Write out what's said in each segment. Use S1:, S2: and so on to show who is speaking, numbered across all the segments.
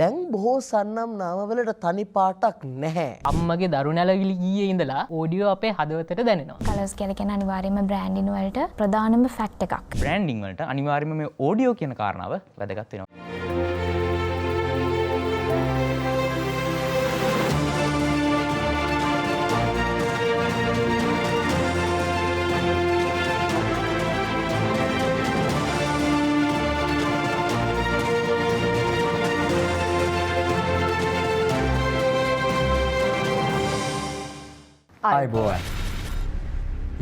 S1: දැන් බොහෝ සන්නම් නාමවලට තනි පාටක් නැහැ.
S2: අම්මගේ දරුණැලවිලි ගියේ ඉඳලා ඕඩියෝ අපේ හදවතට දැනෙනවා.
S3: කලර්ස් කියලා කියන අනිවාර්යයෙන්ම බ්‍රෑන්ඩින් වලට ප්‍රධානම ෆැක්ට් එකක්.
S4: බ්‍රෑන්ඩින් වලට අනිවාර්යයෙන්ම මේ ඕඩියෝ කියන කාරණාව වැදගත් වෙනවා.
S5: Hi, Bowen.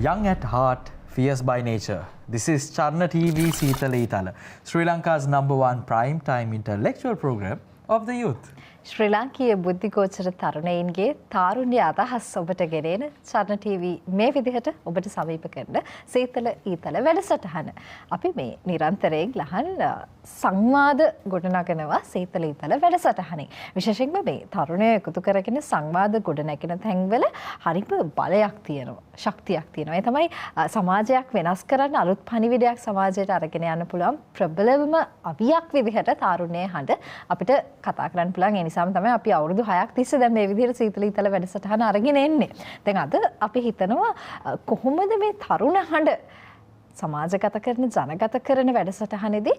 S5: Young at heart, fierce by nature. This is Charna TV Seethala Itala, Sri Lanka's #1 prime time intellectual program of the youth.
S6: ශ්‍රී ලාංකීය බුද්ධිගෝචර තරුණයින්ගේ තාරුණ්‍ය අදහස් ඔබට ගෙනෙන චර්ණ TV මේ විදිහට ඔබට සමීප කරන සීතල ඊතල වැඩසටහන. අපි මේ නිරන්තරයෙන් ලහන් සංවාද ගොඩනගනවා සීතල ඊතල වැඩසටහනේ. විශේෂයෙන්ම මේ තරුණයෝ එකතු කරගෙන සංවාද ගොඩනැගෙන තැන්වල හරිම බලයක් තියෙනවා. ශක්තියක් තියෙනවා. ඒ තමයි සමාජයක් වෙනස් කරන්න අලුත් පණිවිඩයක් සමාජයට අරගෙන යන්න පුළුවන් ප්‍රබලවම අවියක් විදිහට තාරුණ්‍යයේ හඬ අපිට කතා කරන්න පුළුවන්. ඒ නිසාම තමයි අපි අවුරුදු 6ක් තිස්සේ දැන් මේ විදිහට සීතල ඊතල වැඩසටහන අරගෙන එන්නේ. දැන් අද අපි හිතනවා කොහොමද මේ තරුණ හඬ සමාජගත කරන ජනගත කරන වැඩසටහනේදී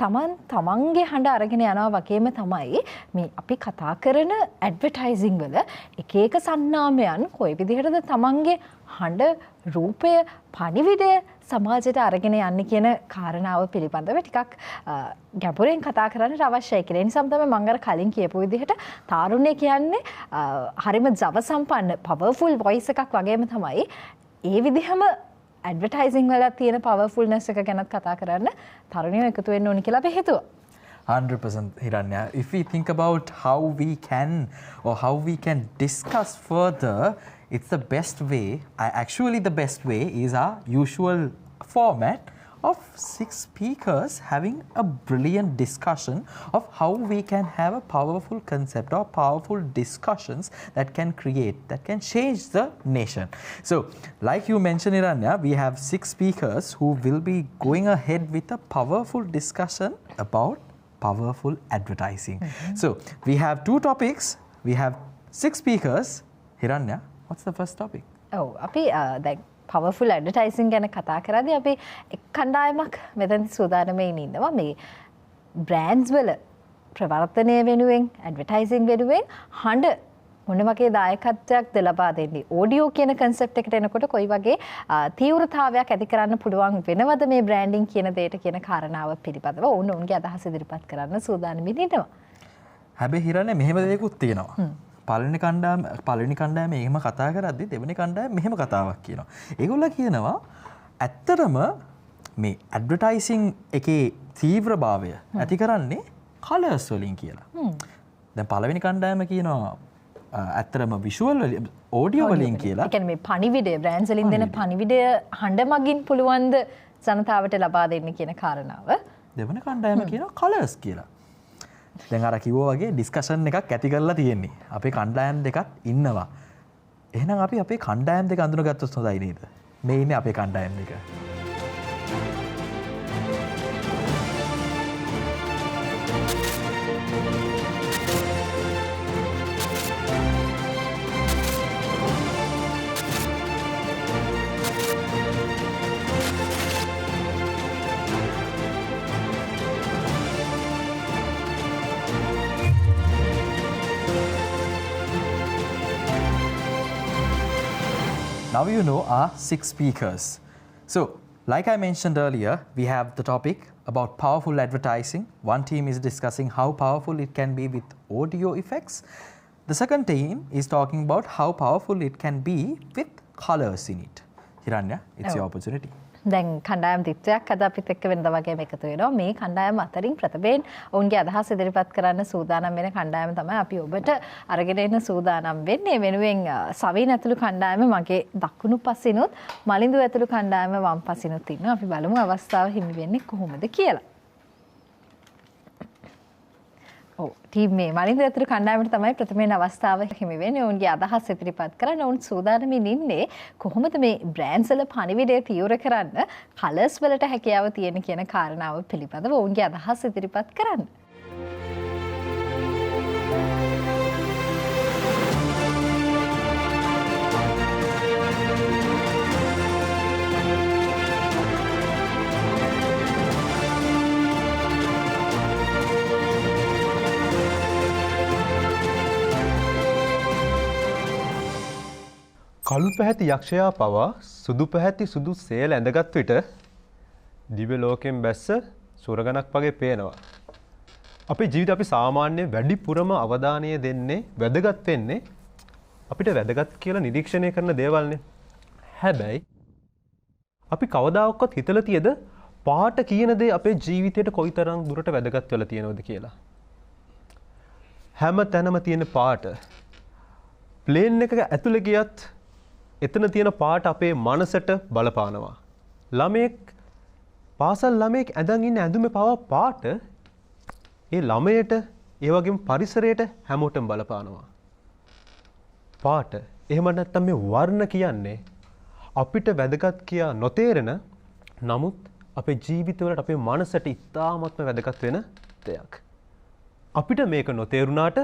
S6: තමන්ගේ හඬ අරගෙන යනවා වගේම තමයි මේ අපි කතා කරන ඇඩ්වර්ටයිසිං වල එක එක සන්නාමයන් කොයි විදිහටද තමන්ගේ හඬ රූපය පණිවිඩය සමාජයට අරගෙන යන්නේ කියන කාරණාව පිළිබඳව ටිකක් ගැඹුරින් කතා කරන්න අවශ්‍යයි කියලා. ඒ නිසා තමයි මම අර කලින් කියපු විදිහට තාරුණ්‍ය කියන්නේ හරිම ජව සම්පන්න පවර්ෆුල් වොයිස් එකක් වගේම තමයි ඒ විදිහම ඇඩ්වර්ටයිසිං වල තියෙන පවර්ෆුල්නස් එක ගැනත් කතා කරන්න තරුණයෝ එකතු වෙන්න ඕනි කියලා අපි හිතුවා.
S5: 100% Hiranya. If we think about how we can discuss further, it's the best way. Actually, the best way is our usual format of 6 speakers having a brilliant discussion of how we can have a powerful concept or powerful discussions that can change the nation. So, like you mentioned, Hiranya, we have 6 speakers who will be going ahead with a powerful discussion about powerful advertising. So, we have 2 topics. We have 6 speakers. Hiranya, what's the first topic?
S6: අපි දැන් powerful advertising ගැන කතා කරද්දී අපි එක් කණ්ඩායමක් මෙතන සූදානම්ව ඉන්නවා මේ බ්‍රෑන්ඩ්ස් වල ප්‍රවර්තනය වෙනුවෙන් ඇඩ්වර්ටයිසිං වෙනුවෙන් හඬ මොන වගේ දායකත්වයක්ද ලබා දෙන්නේ ඕඩියෝ කියන කන්සෙප්ට් එකට එනකොට කොයි වගේ තීව්‍රතාවයක් ඇති කරන්න පුළුවන් වෙනවද මේ බ්‍රෑන්ඩින් කියන දෙයට කියන කාරණාව පිළිබඳව ඔවුන්ගේ අදහස ඉදිරිපත් කරන්න සූදානම් ඉන්නවා.
S5: හැබැයි හිරන්නේ මෙහෙම දෙයක්ත් තියෙනවා. පළවෙනි කණ්ඩායම එහෙම කතා කරද්දි දෙවෙනි කණ්ඩායම මෙහෙම කතාවක් කියනවා. ඒගොල්ලෝ කියනවා ඇත්තටම මේ ඇඩ්වර්ටයිසිං එකේ තීව්‍රභාවය ඇති කරන්නේ කලර්ස් වලින් කියලා. දැන් පළවෙනි කණ්ඩායම කියනවා ඇත්තටම විෂුවල් වලින් ඔඩියෝ වලින් කියලා.
S6: ඒ කියන්නේ මේ පණිවිඩය බ්‍රෑන්ඩ්ස් වලින් දෙන පණිවිඩය හඬ මගින් පුළුවන්ද ජනතාවට ලබා දෙන්න කියන කාරණාව.
S5: දෙවෙනි කණ්ඩායම කියනවා කලර්ස් කියලා. දැන් අර කිව්වා වගේ ඩිස්කෂන් එකක් ඇති කරලා තියෙන්නේ. අපේ කණ්ඩායම් දෙකක් ඉන්නවා. එහෙනම් අපි අපේ කණ්ඩායම් දෙක අඳුනගත්තොත් හොඳයි නේද? මේ ඉන්නේ අපේ කණ්ඩායම් දෙක. Now you know our 6 speakers. So, like I mentioned earlier, we have the topic about powerful advertising. One team is discussing how powerful it can be with audio effects. The second team is talking about how powerful it can be with colors in it. Hiranya, it's your opportunity.
S6: දැන් කණ්ඩායම් දිත්වයක් අද අපිත් එක්ක වෙනදා වගේම එකතු වෙනවා. මේ කණ්ඩායම අතරින් ප්‍රථමයෙන් ඔවුන්ගේ අදහස් ඉදිරිපත් කරන්න සූදානම් වෙන කණ්ඩායම තමයි අපි ඔබට අරගෙන එන්න සූදානම් වෙන්නේ. වෙනුවෙන් සවින් ඇතුළු කණ්ඩායම මගේ දකුණු පසිනුත් මලින්දු ඇතුළු කණ්ඩායම වම් පසිනුත් ඉන්නවා. අපි බලමු අවස්ථාව හිමි වෙන්නේ කොහොමද කියලා. ටීම් මේ මලින්දු ඇතුළු කණ්ඩායමට තමයි ප්‍රථමයෙන් අවස්ථාව හිමි වෙන්නේ. ඔවුන්ගේ අදහස් ඉදිරිපත් කරන්න ඔවුන් සූදානමින් ඉන්නේ කොහොමද මේ බ්‍රෑන්ඩ්ස් වල පණිවිඩය තීව්‍ර කරන්න කලර්ස් වලට හැකියාව තියෙන කියන කාරණාව පිළිබඳව ඔවුන්ගේ අදහස් ඉදිරිපත් කරන්න.
S7: කළු පැහැති යක්ෂයා පවා සුදු පැහැති සුදු සේල ඇඳගත් විට දිව්‍ය ලෝකයෙන් බැස්ස සුරගණක් වගේ පේනවා. අපේ ජීවිතේ අපි සාමාන්‍ය වැඩිපුරම අවධානය දෙන්නේ වැදගත් වෙන්නේ අපිට වැදගත් කියලා නිරීක්ෂණය කරන දේවල්නේ. හැබැයි අපි කවදාකවත් හිතලා තියද පාට කියන දේ අපේ ජීවිතයට කොයිතරම් දුරට වැදගත් වෙලා තියෙනවද කියලා. හැම තැනම තියෙන පාට ප්ලේන් එකක ඇතුළේ ගියත් එතන තියෙන පාට අපේ මනසට බලපානවා. ළමෙක් පාසල් ළමෙක් ඇඳන් ඉන්න ඇඳුමේ පවා පාට ඒ ළමයට ඒ වගේම පරිසරයට හැමෝටම බලපානවා. පාට එහෙම නැත්නම් මේ වර්ණ කියන්නේ අපිට වැදගත් කියා නොතේරෙන නමුත් අපේ ජීවිතවලට අපේ මනසට ඉතාමත්ම වැදගත් වෙන දෙයක්. අපිට මේක නොතේරුණාට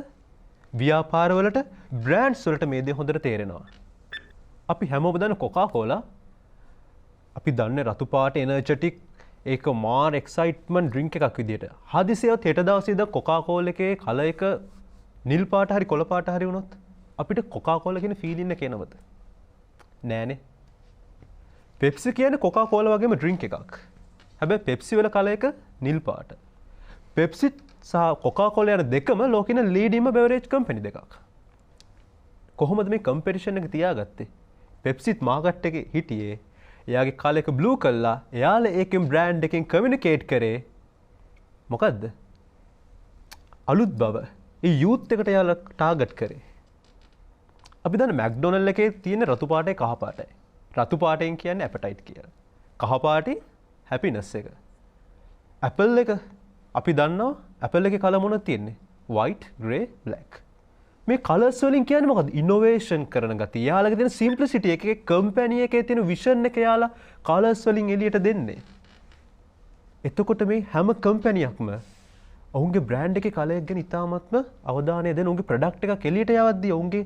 S7: ව්‍යාපාරවලට බ්‍රෑන්ඩ්ස් වලට මේ දේ හොඳට තේරෙනවා. අපි හැමෝම දන්න කොකාකෝලා අපි දන්නේ රතු පාට එනර්ජටික් ඒක මාර් එක්සයිට්මන්ට් ඩ්‍රින්ක් එකක් විදියට. හදිසියවත් හෙට දවසේ ඉඳන් කොකාකෝලා එකේ කලර් එක නිල් පාට හරි කොළ පාට හරි වුණොත් අපිට කොකාකෝලා කියන ෆීලින් එක එනවද? නෑනේ. පෙප්සි කියන්නේ කොකාකෝලා වගේම ඩ්‍රින්ක් එකක්. හැබැයි පෙප්සි වල කලර් එක නිල් පාට. පෙප්සි සහ කොකාකෝලා යන දෙකම ලෝකෙන ලීඩින්ම බෙවරේජ් කම්පැනි දෙකක්. කොහොමද මේ කම්පිටිෂන් එක තියාගත්තේ? පෙප්සිත් මාකට් එකේ හිටියේ. එයාගේ කලර් එක බ්ලූ කළා. එයාලා ඒකෙන් බ්‍රෑන්ඩ් එකෙන් කමියුනිකේට් කරේ මොකද්ද? අලුත් බව. ඒ යූත් එකට එයාලා ටාගට් කරේ. අපි දන්න මැක්ඩොනල්ඩ් එකේ තියෙන රතු පාටයි කහ පාටයි. රතු පාටෙන් කියන්නේ ඇපටයිට් කියලා. කහ පාටි හැපිනස් එක. ඇපල් එක අපි දන්නවා ඇපල් එකේ කලර් මොනවද තියෙන්නේ? white, grey, black. මේ කලර්ස් වලින් කියන්නේ මොකද්ද? ඉනෝවේෂන් කරන ගතිය. යාළගේ තියෙන සිම්ප්ලිසිටි එකේ කම්පැනි එකේ තියෙන විෂන් එක යාලා කලර්ස් වලින් එළියට දෙන්නේ. එතකොට මේ හැම කම්පැනියක්ම ඔවුන්ගේ බ්‍රෑන්ඩ් එකේ කලර් එක ගැන ඉතාමත්ම අවධානය දෙන ඔවුන්ගේ ප්‍රොඩක්ට් එකක් එළියට යවද්දී ඔවුන්ගේ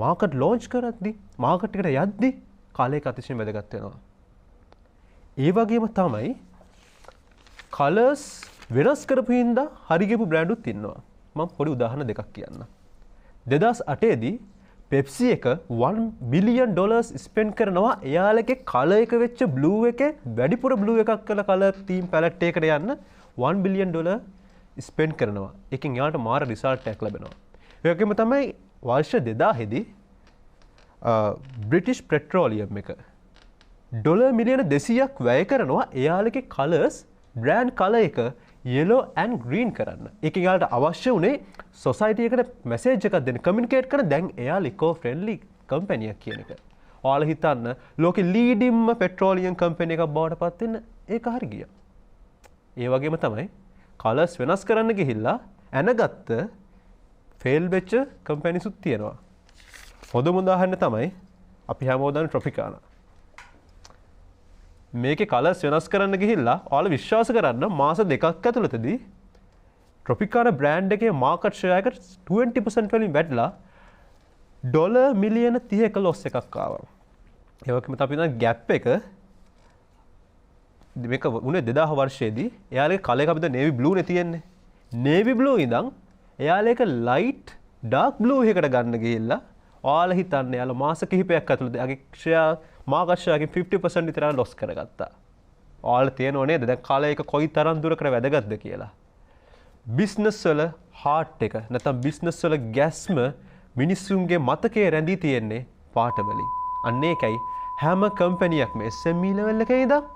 S7: මාකට් ලොන්ච් කරද්දී මාකට් එකට යද්දී කලර් එක අතිශයින් වැදගත් වෙනවා. ඒ වගේම තමයි කලර්ස් වෙනස් කරපු හින්දා හරි ගියපු බ්‍රෑන්ඩ් උත් ඉන්නවා. මම පොඩි උදාහරණ දෙකක් කියන්නම්. 2008 දී පෙප්සි එක $1 billion ස්පෙන්ඩ් කරනවා එයාලගේ කලර් එක වෙච්ච බ්ලූ එකේ වැඩිපුර බ්ලූ එකක් කළ කලර් තීම් පැලට් එකකට යන්න $1 billion ස්පෙන්ඩ් කරනවා. ඒකෙන් යාට මාර රිසල්ට් එකක් ලැබෙනවා. ඒ වගේම තමයි වර්ෂ 2000 දී බ්‍රිටිෂ් පෙට්‍රෝලියම් එක ඩොලර් මිලියන 200ක් වැය කරනවා එයාලගේ කලර්ස් බ්‍රෑන්ඩ් කලර් එක yellow and green කරන්න. ඒකෙන් යාලට අවශ්‍ය උනේ සොසයිටි එකට මැසේජ් එකක් දෙන්න කමියුනිකේට් කරන දැන් එයාලා ඉකෝ ෆ්‍රෙන්ඩ්ලි කම්පැනි එකක් කියන එක. ඔයාලා හිතන්න ලෝකේ ලීඩින්ම පෙට්‍රෝලියම් කම්පැනි එකක් බවට පත් වෙන්න ඒක හරි ගියා. ඒ වගේම තමයි කලර්ස් වෙනස් කරන්න ගිහිල්ලා ඇනගත්ත ෆේල් වෙච්ච කම්පැනිසුත් තියෙනවා. හොඳම උදාහරණ තමයි අපි හැමෝම දන්න ට්‍රොපිකානා. මේකේ කලර්ස් වෙනස් කරන්න ගිහිල්ලා ඔයාලා විශ්වාස කරන්න මාස දෙකක් ඇතුළතදී ට්‍රොපිකානා බ්‍රෑන්ඩ් එකේ මාකට් ෂෙයාර් එක 20% වලින් වැඩිලා ඩොලර් මිලියන 30ක ලොස් එකක් ආවා. ඒ වගේම අපි දන්න ගැප් එක මේක උනේ 2000 වර්ෂයේදී එයාලගේ කලර් එක අපිට නේවි බ්ලූ නේ තියෙන්නේ. නේවි බ්ලූ ඉඳන් එයාලා එක ලයිට් ඩාර්ක් බ්ලූ එකකට ගන්න ගිහිල්ලා ඔයාලා හිතන්නේ එයාලා මාස කිහිපයක් ඇතුළත එයාගේ ෂෙයාර් මාකට් ෂෙයාර් එකෙන් 50% විතර ලොස් කරගත්තා. ඔයාලා තේරෙනව නේද දැන් කලර් එක කොයි තරම් දුරකට වැදගත්ද කියලා. බිස්නස් වල හાર્ට් එක නැත්නම් බිස්නස් වල ගැස්ම මිනිස්සුන්ගේ මතකයේ රැඳී තියෙන්නේ පාට වලින්. අන්න ඒකයි හැම කම්පැනියක්ම SME level එකේ ඉඳන්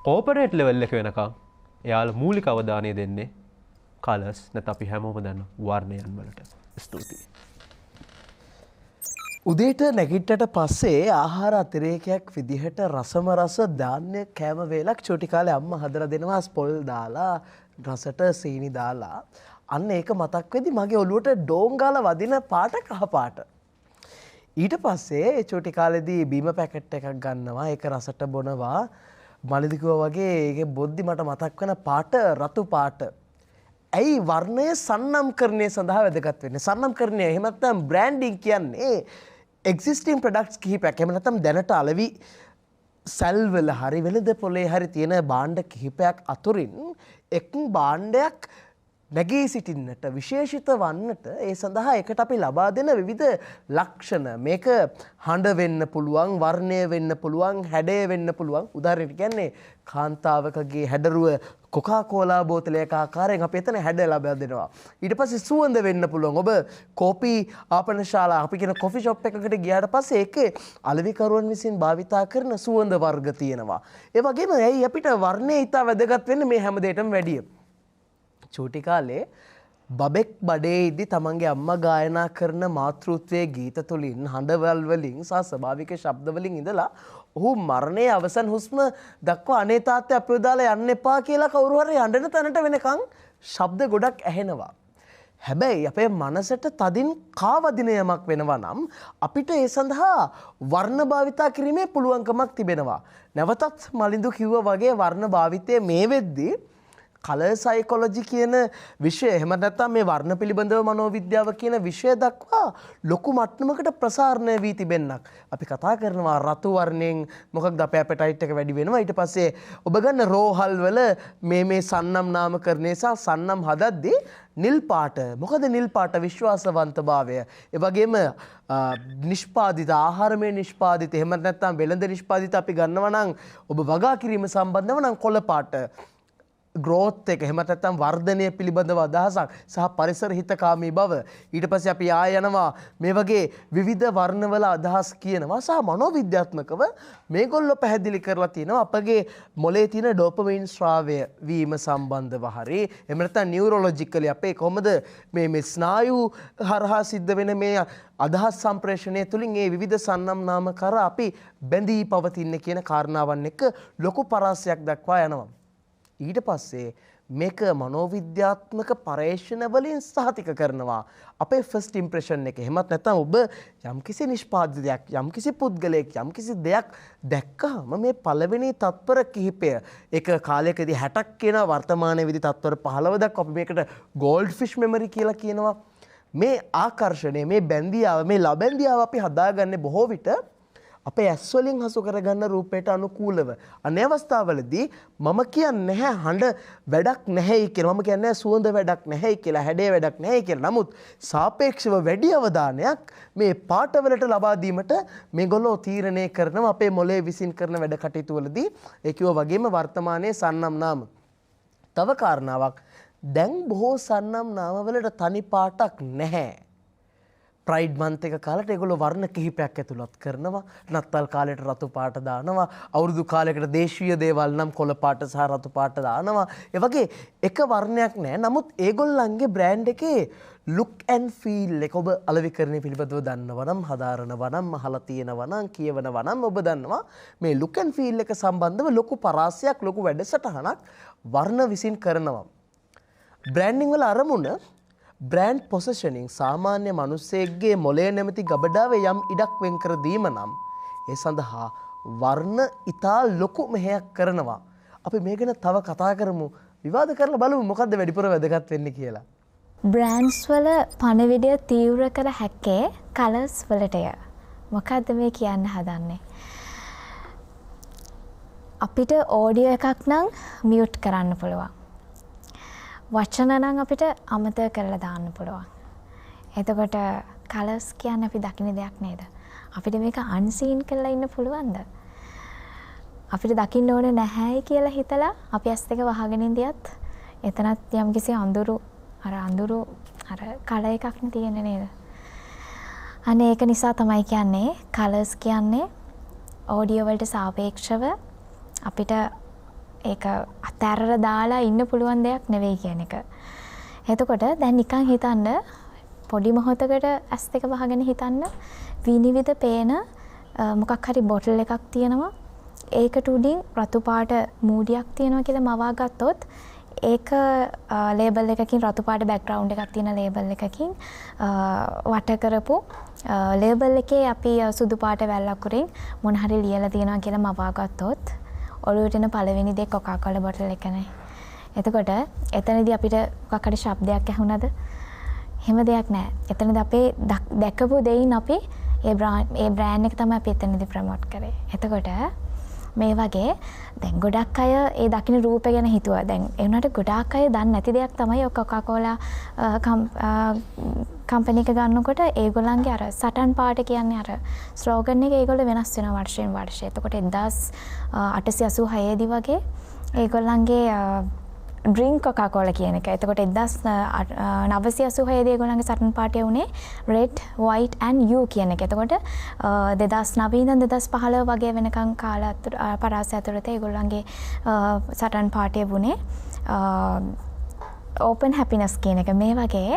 S7: corporate level එක වෙනකම් එයාලා මූලික අවධානය දෙන්නේ කලර්ස් නැත්නම් අපි හැමෝම දන්න වර්ණයන් වලට. ස්තුතියි.
S1: උදේට නැගිට්ටට පස්සේ ආහාර අතිරේකයක් විදිහට රසම රස ධාන්‍ය කෑම වේලක් චූටි කාලේ අම්මා හදලා දෙනවා ස්පොල් දාලා රසට සීනි දාලා අන්න ඒක මතක් වෙදි මගේ ඔළුවට ඩෝංගාල වදින පාට කහ පාට. ඊට පස්සේ චූටි කාලේදී බීම පැකට් එකක් ගන්නවා ඒක රසට බොනවා මලිදිකුව වගේ ඒකේ බොද්දි මට මතක් වෙන පාට රතු පාට. ඇයි වර්ණය සන්නම්කරණය සඳහා වැදගත් වෙන්නේ? සන්නම්කරණය එහෙම නැත්නම් බ්‍රෑන්ඩින් කියන්නේ එක්සිස්ටිං ප්‍රොඩක්ට්ස් කිහිපයක් එහෙම නැත්නම් දැනට අලෙවි සැල් වල හරි වෙළඳ පොලේ හරි තියෙන භාණ්ඩ කිහිපයක් අතුරින් එක් භාණ්ඩයක් නැගී සිටින්නට විශේෂිත වන්නට ඒ සඳහා එකට අපි ලබා දෙන විවිධ ලක්ෂණ මේක හඬ වෙන්න පුළුවන් වර්ණය වෙන්න පුළුවන් හැඩය වෙන්න පුළුවන් උදාහරණයක් කියන්නේ කාන්තාවකගේ හැඩරුව කොකා කෝලා බෝතලයක ආකාරයෙන් අපි එතන හැඩ ලබා දෙනවා ඊට පස්සේ සුවඳ වෙන්න පුළුවන් ඔබ කෝපි ආපන ශාලා අපි කියන කොෆි ෂොප් එකකට ගියාට පස්සේ ඒකේ අලෙවිකරුවන් විසින් භාවිතා කරන සුවඳ වර්ග තියෙනවා ඒ වගේම ඇයි අපිට වර්ණය ඉතා වැදගත් වෙන්නේ මේ හැම දෙයකටම වැඩිය චූටි කාලේ බබෙක් බඩේ ඉදි තමන්ගේ අම්මා ගායනා කරන මාතෘත්වයේ ගීත තුලින් හඬවල් වලින් සහ ස්වභාවික ශබ්ද වලින් ඉඳලා ඔහු මරණයේ අවසන් හුස්ම දක්වා අනේ තාත්තේ අපිව දාලා යන්න එපා කියලා කවුරු හරි යඬන තැනට වෙනකන් ශබ්ද ගොඩක් ඇහෙනවා. හැබැයි අපේ මනසට තදින් කාවදින යමක් වෙනවා නම් අපිට ඒ සඳහා වර්ණ භාවිතා කිරීමේ පුළුවන්කමක් තිබෙනවා. නැවතත් මලින්දු කිව්වා වගේ වර්ණ භාවිතයේ මේ වෙද්දී කලර් සයිකොලොජි කියන විෂය එහෙම නැත්නම් මේ වර්ණ පිළිබඳව මනෝවිද්‍යාව කියන විෂය දක්වා ලොකු මට්ටමකට ප්‍රසාරණය වී තිබෙන්නක්. අපි කතා කරනවා රතු වර්ණයෙන් මොකක්ද අපේ ඇපටයිට් එක වැඩි වෙනවා. ඊට පස්සේ ඔබ ගන්න රෝහල් වල මේ සන්නම් නාමකරණය සහ සන්නම් හදද්දී නිල් පාට. මොකද නිල් පාට විශ්වාසවන්තභාවය. ඒ වගේම නිෂ්පාදිත ආහාරමය නිෂ්පාදිත එහෙම නැත්නම් වෙළඳ නිෂ්පාදිත අපි ගන්නවා නම් ඔබ වගා කිරීම සම්බන්ධව නම් කොළ පාට. ග්‍රෝත් එක එහෙම නැත්නම් වර්ධනය පිළිබඳව අදහසක් සහ පරිසර හිතකාමී බව ඊට පස්සේ අපි ආය යනවා මේ වගේ විවිධ වර්ණවල අදහස් කියනවා සහ මනෝවිද්‍යාත්මකව මේගොල්ලෝ පැහැදිලි කරලා තියෙනවා අපගේ මොලේ තියෙන ඩෝපමින් ස්‍රාවය වීම සම්බන්ධව හරි එහෙම නැත්නම් නියුරොලොජිකලි අපේ කොහොමද මේ ස්නායු හරහා සිද්ධ වෙන මේ අදහස් සම්ප්‍රේෂණය තුළින් මේ විවිධ සන්නම් නාම කර අපි බැඳී පවතින කියන කාරණාවන් එක්ක ලොකු පරාසයක් දක්වා යනවා. ඊට පස්සේ මේක මනෝවිද්‍යාත්මක පර්යේෂණ වලින් සහතික කරනවා අපේ ෆස්ට් ඉම්ප්‍රෙෂන් එක. එහෙමත් නැත්නම් ඔබ යම්කිසි නිෂ්පාදිතයක් යම්කිසි පුද්ගලයෙක් යම්කිසි දෙයක් දැක්කම මේ පළවෙනි තත්පර කිහිපය ඒක කාලයකදී 60ක් කියන වර්තමානයේ විදි තත්පර 15 දක්වා අපි මේකට ගෝල්ඩ් ෆිෂ් මෙමරි කියලා කියනවා. මේ ආකර්ෂණය මේ බැඳියාව මේ ලබැඳියාව අපි හදාගන්නේ බොහෝ විට අපේ ඇස් වලින් හසු කරගන්න රූපයට අනුකූලව. අනේ අවස්ථාවලදී මම කියන්නේ නැහැ හඬ වැඩක් නැහැයි කියලා. මම කියන්නේ සුවඳ වැඩක් නැහැයි කියලා, හැඩේ වැඩක් නැහැයි කියලා. නමුත් සාපේක්ෂව වැඩි අවධානයක් මේ පාටවලට ලබා දීමට මේගොල්ලෝ තීරණය කරනවා අපේ මොලේ විසින් කරන වැඩ කටයුතු වලදී. ඒ කිව්වා වගේම වර්තමානයේ සන්නම් නාම. තව කාරණාවක් දැන් බොහෝ සන්නම් නාමවලට තනි පාටක් නැහැ. ප්‍රයිඩ් මන්ත් එක කාලට ඒගොල්ලෝ වර්ණ කිහිපයක් ඇතුළත් කරනවා. නත්තල් කාලයට රතු පාට දානවා. අවුරුදු කාලයකට දේශීය දේවල් නම් කොළ පාට සහ රතු පාට දානවා. ඒ වගේ එක වර්ණයක් නැහැ. නමුත් ඒගොල්ලන්ගේ බ්‍රෑන්ඩ් එකේ look and feel එක ඔබ අලෙවිකරණය පිළිබඳව දන්නවා නම් හදාරනවා නම් අහලා තියෙනවා නම් කියවනවා නම් ඔබ දන්නවා මේ look and feel එක සම්බන්ධව ලොකු පරාසයක් ලොකු වැඩසටහනක් වර්ණ විසින් කරනවා. බ්‍රෑන්ඩින් වල අරමුණ බ්‍රෑන්ඩ් පොසිෂනින් සාමාන්‍ය මිනිස්සෙක්ගේ මොලේ නැමැති ගබඩාවේ යම් ඉඩක් වෙන් කර දීම නම් ඒ සඳහා වර්ණ ඉතා ලොකු මෙහෙයක් කරනවා. අපි මේ ගැන තව කතා කරමු. විවාද කරලා බලමු මොකද්ද වැඩිපුර වැදගත් වෙන්නේ කියලා.
S3: බ්‍රෑන්ඩ්ස් වල පණවිඩය තීව්‍ර කර හැක්කේ කලර්ස් වලටය. මොකද්ද මේ කියන්න හදන්නේ? අපිට ඕඩියෝ එකක් නම් මියුට් කරන්න පුළුවන්. වචන නම් අපිට අමතක කරලා දාන්න පුළුවන්. එතකොට කලර්ස් කියන්නේ අපි දකින්න දෙයක් නේද? අපිට මේක අන්සීන් කරලා ඉන්න පුළුවන්ද? අපිට දකින්න ඕනේ නැහැයි කියලා හිතලා අපි ඇස් දෙක වහගෙන ඉඳියත් එතනත් යම්කිසි අඳුරු කලර් එකක් තියෙන්නේ නේද? අනේ ඒක නිසා තමයි කියන්නේ කලර්ස් කියන්නේ ඔඩියෝ වලට සාපේක්ෂව අපිට ඒක අතහැරලා දාලා ඉන්න පුළුවන් දෙයක් නෙවෙයි කියන එක. එතකොට දැන් නිකන් හිතන්න පොඩි මොහොතකට ඇස් දෙක වහගෙන හිතන්න විනිවිද පේන මොකක් හරි බොටල් එකක් තියෙනවා. ඒකට උඩින් රතු පාට මූඩියක් තියෙනවා කියලා මවා ගත්තොත් ඒක ලේබල් එකකින් රතු පාට බෑග්ග්‍රවුන්ඩ් එකක් තියෙන ලේබල් එකකින් වට කරපු ලේබල් එකේ අපි සුදු පාට වැල්ලක් උරින් මොන හරි ලියලා තියෙනවා කියලා මවා ගත්තොත් ඔළුවට එන පළවෙනි දේ කොකාකෝලා බොටල් එකනේ. එතකොට එතනදී අපිට මොකක් හරි ශබ්දයක් ඇහුණාද? එහෙම දෙයක් නැහැ. එතනදී අපේ දැකපු දෙයින් අපි ඒ බ්‍රෑන්ඩ් එක තමයි අපි එතනදී ප්‍රොමෝට් කරේ. එතකොට මේ වගේ දැන් ගොඩක් අය ඒ දකින්න රූපය ගැන හිතුවා. දැන් ඒ වුණාට ගොඩාක් අය දන්නේ නැති දෙයක් තමයි ඔය Coca-Cola කම්පැනි එක ගන්නකොට ඒගොල්ලන්ගේ අර සටන් පාට කියන්නේ අර ස්ලෝගන් එක ඒගොල්ලෝ වෙනස් වෙනවා වර්ෂයෙන් වර්ෂය. එතකොට 1886 දී වගේ ඒගොල්ලන්ගේ ඩ්‍රින්ක් Coca-Cola කියන එක. එතකොට 1986 දී ඒගොල්ලන්ගේ සටන් පාටය උනේ red, white and U කියන එක. එතකොට 2009 ඉඳන් 2015 වගේ වෙනකන් කාල පරාසය ඇතුළත ඒගොල්ලන්ගේ සටන් පාටය වුණේ open happiness කියන එක. මේ වගේ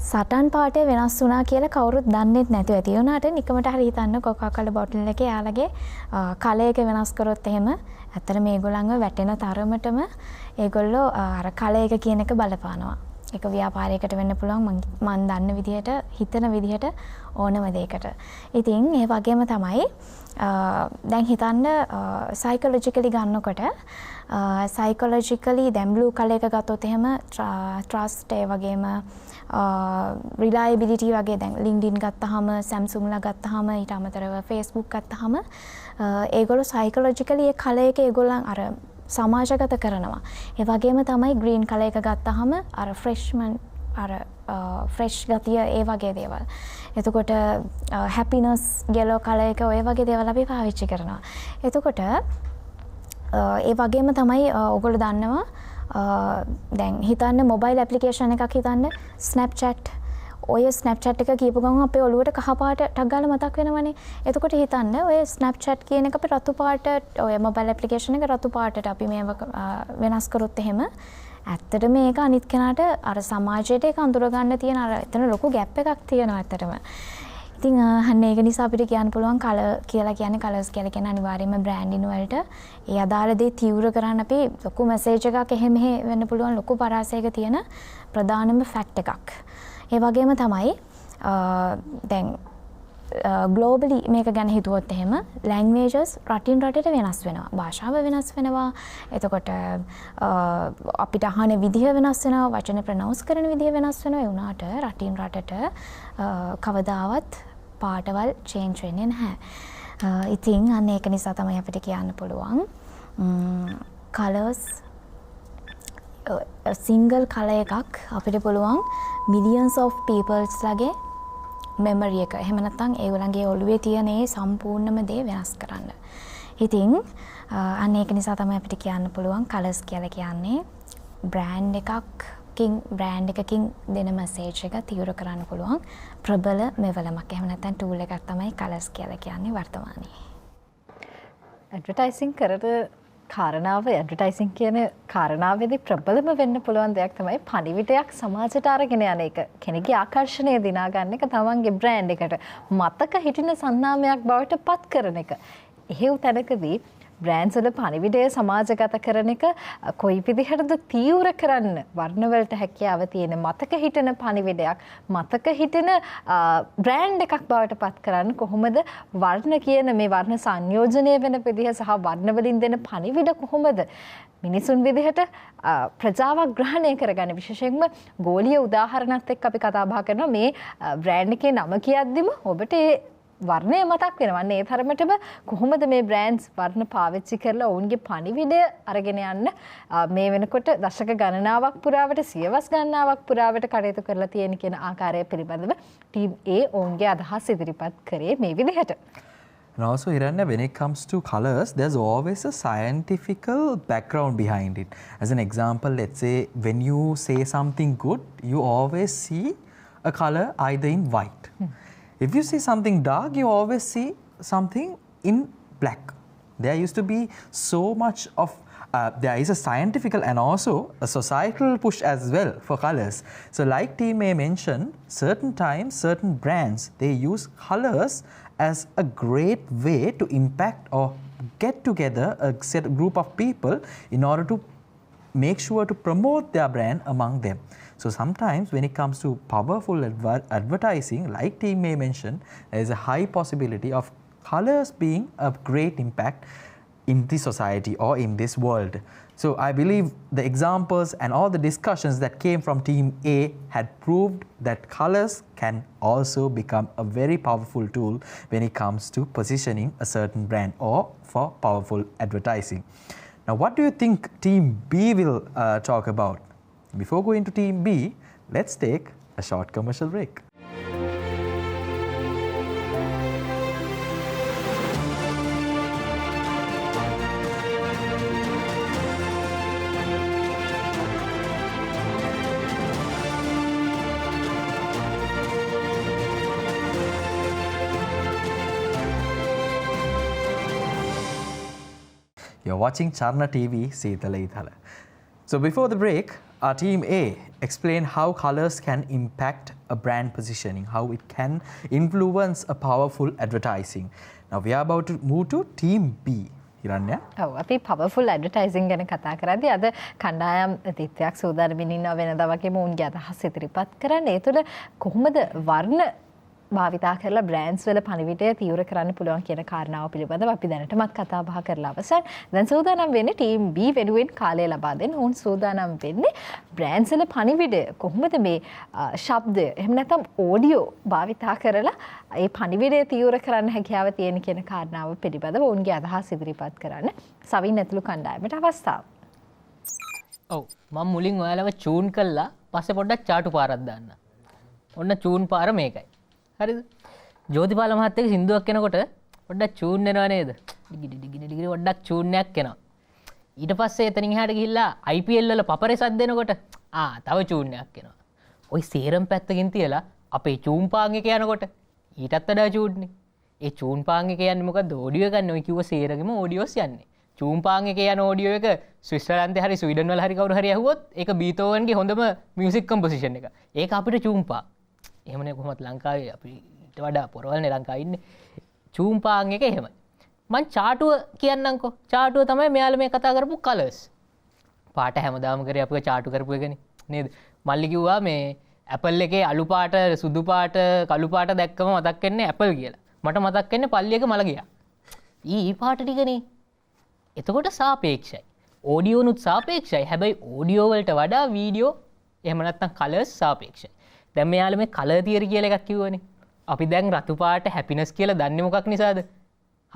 S3: සටන් පාටය වෙනස් වුණා කියලා කවුරුත් දන්නේත් නැතුව ඇති වුණාට නිකමට හරි හිතන්න Coca-Cola බොටල් එකේ යාළගේ කලර් එක වෙනස් කරොත් එහෙම ඇත්තට මේගොල්ලන්ව වැටෙන තරමටම ඒගොල්ලෝ අර කලර් එක කියන එක බලපානවා. ඒක ව්‍යාපාරයකට වෙන්න පුළුවන් මම දන්න විදිහට හිතන විදිහට ඕනම දෙයකට. ඉතින් ඒ වගේම තමයි දැන් හිතන්න සයිකොලොජිකලි ගන්නකොට සයිකොලොජිකලි දැන් බ්ලූ කලර් එක ගත්තොත් එහෙම ට්‍රස්ට් ඒ වගේම රිලයබිලිටි වගේ දැන් LinkedIn ගත්තාම Samsungලා ගත්තාම ඊට අමතරව Facebook ගත්තාම ඒගොල්ලෝ සයිකොලොජිකලි ඒ කලර් එක ඒගොල්ලන් අර සමාජගත කරනවා. ඒ වගේම තමයි ග්‍රීන් කලර් එක ගත්තාම අර ෆ්‍රෙෂ් ගතිය ඒ වගේ දේවල්. එතකොට හැපිනස් yellow කලර් එක ඔය වගේ දේවල් අපි පාවිච්චි කරනවා. එතකොට ඒ වගේම තමයි ඔයගොල්ලෝ දන්නවා දැන් හිතන්න මොබයිල් ඇප්ලිකේෂන් එකක් හිතන්න Snapchat ඔය Snapchat එක කියපු ගමන් අපේ ඔළුවට කහ පාට ටක් ගාලා මතක් වෙනවනේ. එතකොට හිතන්න ඔය Snapchat කියන එක අපේ රතු පාට ඔය මොබයිල් ඇප්ලිකේෂන් එක රතු පාටට අපි මේව වෙනස් කරොත් එහෙම ඇත්තට මේක අනිත් කෙනාට අර සමාජයට ඒක අඳුර ගන්න තියෙන අර එතන ලොකු ગેප් එකක් තියෙනවා ඇත්තටම. ඉතින් අන්න ඒක නිසා අපිට කියන්න පුළුවන් කලර් කියලා කියන්නේ කලර්ස් කියලා කියන්නේ අනිවාර්යයෙන්ම බ්‍රෑන්ඩින් වලට ඒ අදාළ දේ තීව්‍ර කරන්න අපි ලොකු මැසේජ් එකක් එහෙ මෙහෙ වෙන්න පුළුවන් ලොකු පරාසයක තියෙන ප්‍රධානම ෆැක්ට් එකක්. ඒ වගේම තමයි දැන් ග්ලෝබලි මේක ගැන හිතුවොත් එහෙම ලැන්ග්වේජස් රටින් රටට වෙනස් වෙනවා. භාෂාව වෙනස් වෙනවා. එතකොට අපිට අහන විදිහ වෙනස් වෙනවා. වචන ප්‍රනවුන්ස් කරන විදිහ වෙනස් වෙනවා. ඒ වුණාට රටින් රටට කවදාවත් පාටවල් චේන්ජ් වෙන්නේ නැහැ. ඉතින් අන්න ඒක නිසා තමයි අපිට කියන්න පුළුවන් කලර්ස් සිංගල් කලර් එකක් අපිට පුළුවන් මිලියන්ස් ඔෆ් පීපල්ස් ලගේ මෙමරි එක. එහෙම නැත්නම් ඒගොල්ලන්ගේ ඔළුවේ තියෙන ඒ සම්පූර්ණම දේ වෙනස් කරන්න. ඉතින් අන්න ඒක නිසා තමයි අපිට කියන්න පුළුවන් කලර්ස් කියලා කියන්නේ බ්‍රෑන්ඩ් එකකින් දෙන මැසේජ් එක තීව්‍ර කරන්න පුළුවන් ප්‍රබල මෙවලමක්. එහෙම නැත්නම් ටූල් එකක් තමයි කලර්ස් කියලා කියන්නේ වර්තමානයේ.
S6: ඇඩ්වර්ටයිසින් කරන කාරණාව ඇඩ්වර්ටයිසින් කියන කාරණාවේදී ප්‍රබලම වෙන්න පුළුවන් දෙයක් තමයි පණිවිඩයක් සමාජයට අරගෙන යන එක. කෙනෙකුගේ ආකර්ෂණය දිනා ගන්න එක තමන්ගේ බ්‍රෑන්ඩ් එකට මතක හිටින සන්නාමයක් බවට පත් කරන එක. එහෙව් තැනකදී බ්‍රෑන්ඩ්ස් වල පණිවිඩය සමාජගත කරන එක කොයි විදිහටද තීව්‍ර කරන්න වර්ණවලට හැකියාව තියෙන මතක හිටින පණිවිඩයක් මතක හිටින බ්‍රෑන්ඩ් එකක් බවට පත් කරන්න කොහොමද වර්ණ කියන මේ වර්ණ සංයෝජනය වෙන විදිහ සහ වර්ණ වලින් දෙන පණිවිඩ කොහොමද මිනිසුන් විදිහට ප්‍රජාවක් ග්‍රහණය කරගන්න. විශේෂයෙන්ම ගෝලීය උදාහරණත් එක්ක අපි කතා බහ කරනවා මේ බ්‍රෑන්ඩ් එකේ නම කියද්දිම ඔබට වර්ණය මතක් වෙනවා. ඒ තරමටම කොහොමද මේ බ්‍රෑන්ඩ්ස් වර්ණ පාවිච්චි කරලා ඔවුන්ගේ පණිවිඩය අරගෙන යන්න මේ වෙනකොට දශක ගණනාවක් පුරාවට සියවස් ගණනාවක් පුරාවට කටයුතු කරලා තියෙන කියන ආකාරය පිළිබඳව ටීම් A ඔවුන්ගේ අදහස් ඉදිරිපත් කරේ මේ විදිහට.
S5: And also, Hiranya, when it comes to colors, there's always a scientific background behind it. As an example, let's say when you say something good, you always see a color either in white. If you see something dark, you always see something in black. There used to be so much of, there is a scientific and also a societal push as well for colors. So like Team A mentioned, certain times, certain brands, they use colors as a great way to impact or get together a group of people in order to make sure to promote their brand among them. So sometimes when it comes to powerful advertising, like Team May mentioned, there is a high possibility of colors being a great impact in the society or in this world. So I believe the examples and all the discussions that came from Team A had proved that colors can also become a very powerful tool when it comes to positioning a certain brand or for powerful advertising. Now, what do you think Team B will talk about? Before going to Team B, let's take a short commercial break. You're watching Charna TV Seethala Ithala. So before the break, our Team A explained how colors can impact a brand positioning, how it can influence a powerful advertising. Now we are about to move to Team B. Hiranya?
S6: ඔව් අපි powerful advertising ගැන කතා කරද්දී අද කණ්ඩායම් තිත්වයක් සූදානම්ින් ඉන්නවා වෙනදා වගේම උන්ගේ අදහස් ඉදිරිපත් කරන්න. ඒ තුළ කොහොමද වර්ණ භාවිතා කරලා බ්‍රෑන්ඩ්ස් වල පණිවිඩය තීව්‍ර කරන්න පුළුවන් කියන කාරණාව පිළිබඳව අපි දැනටමත් කතා බහ කරලා අවසන්. දැන් සූදානම් වෙන්නේ ටීම් B වෙනුවෙන් කාලය ලබා දෙන්න. උන් සූදානම් වෙන්නේ බ්‍රෑන්ඩ්ස් වල පණිවිඩය කොහොමද මේ ශබ්දය එහෙම නැත්නම් ඕඩියෝ භාවිතා කරලා ඒ පණිවිඩය තීව්‍ර කරන්න හැකියාව තියෙන කියන කාරණාව පිළිබඳව උන්ගේ අදහස් ඉදිරිපත් කරන්න සවින් ඇතුළු කණ්ඩායමට අවස්ථාව.
S2: ඔව් මම මුලින් ඔයාලව චූන් කළා පස්සේ පොඩ්ඩක් චාටු පාරක් දාන්න. ඔන්න චූන් පාර මේකයි. හරිද? ජෝතිපාල මහත්තයක සින්දුවක් එනකොට පොඩ්ඩක් චූන් වෙනව නේද? ඩිගිඩි පොඩ්ඩක් චූන් එකක් එනවා. ඊට පස්සේ එතනින් එහාට ගිහිල්ලා IPL වල පපරේ සද්ද දෙනකොට තව චූන් එකක් එනවා. ওই සේරම් පැත්තකින් තියලා අපේ චූන් පාන් එක යනකොට ඊටත් වඩා චූන්නේ. ඒ චූන් පාන් එක යන්නේ මොකද්ද? ඕඩියෝ ගන්න ඔය කිව්ව සේරගෙම ඕඩියෝස් යන්නේ. චූන් පාන් එක යන ඕඩියෝ එක ස්විට්සර්ලන්තේ හරි ස්වීඩන් වල හරි කවුරු හරි ඇහුවොත් ඒක බීතෝවන්ගේ හොඳම මියුසික් කම්පොසිෂන් එක. ඒක අපිට චූන් පාන්. එහෙමනේ කොහොමද ලංකාවේ අපිට වඩා පොරවල්නේ ලංකාවේ ඉන්නේ. චූන් පාන් එක එහෙමයි. මං චාටුව කියන්නම්කෝ. චාටුව තමයි මෙයාලා මේ කතා කරපු කලර්ස්. පාට හැමදාම කරේ අපිව චාටු කරපු එකනේ නේද? මල්ලි කිව්වා මේ ඇපල් එකේ අලු පාට, සුදු පාට, කළු පාට දැක්කම මතක් වෙන්නේ ඇපල් කියලා. මට මතක් වෙන්නේ පල්ලියක මල ගියා. ඊ පාට ටිකනේ. එතකොට සාපේක්ෂයි. ඕඩියෝනුත් සාපේක්ෂයි. හැබැයි ඕඩියෝ වලට වඩා වීඩියෝ එහෙම නැත්නම් කලර්ස් සාපේක්ෂයි. දැන් මෙයාලා මේ කලර් තියරි කියලා එකක් කිව්වනේ. අපි දැන් රතු පාට හැපිනස් කියලා දන්නේ මොකක් නිසාද?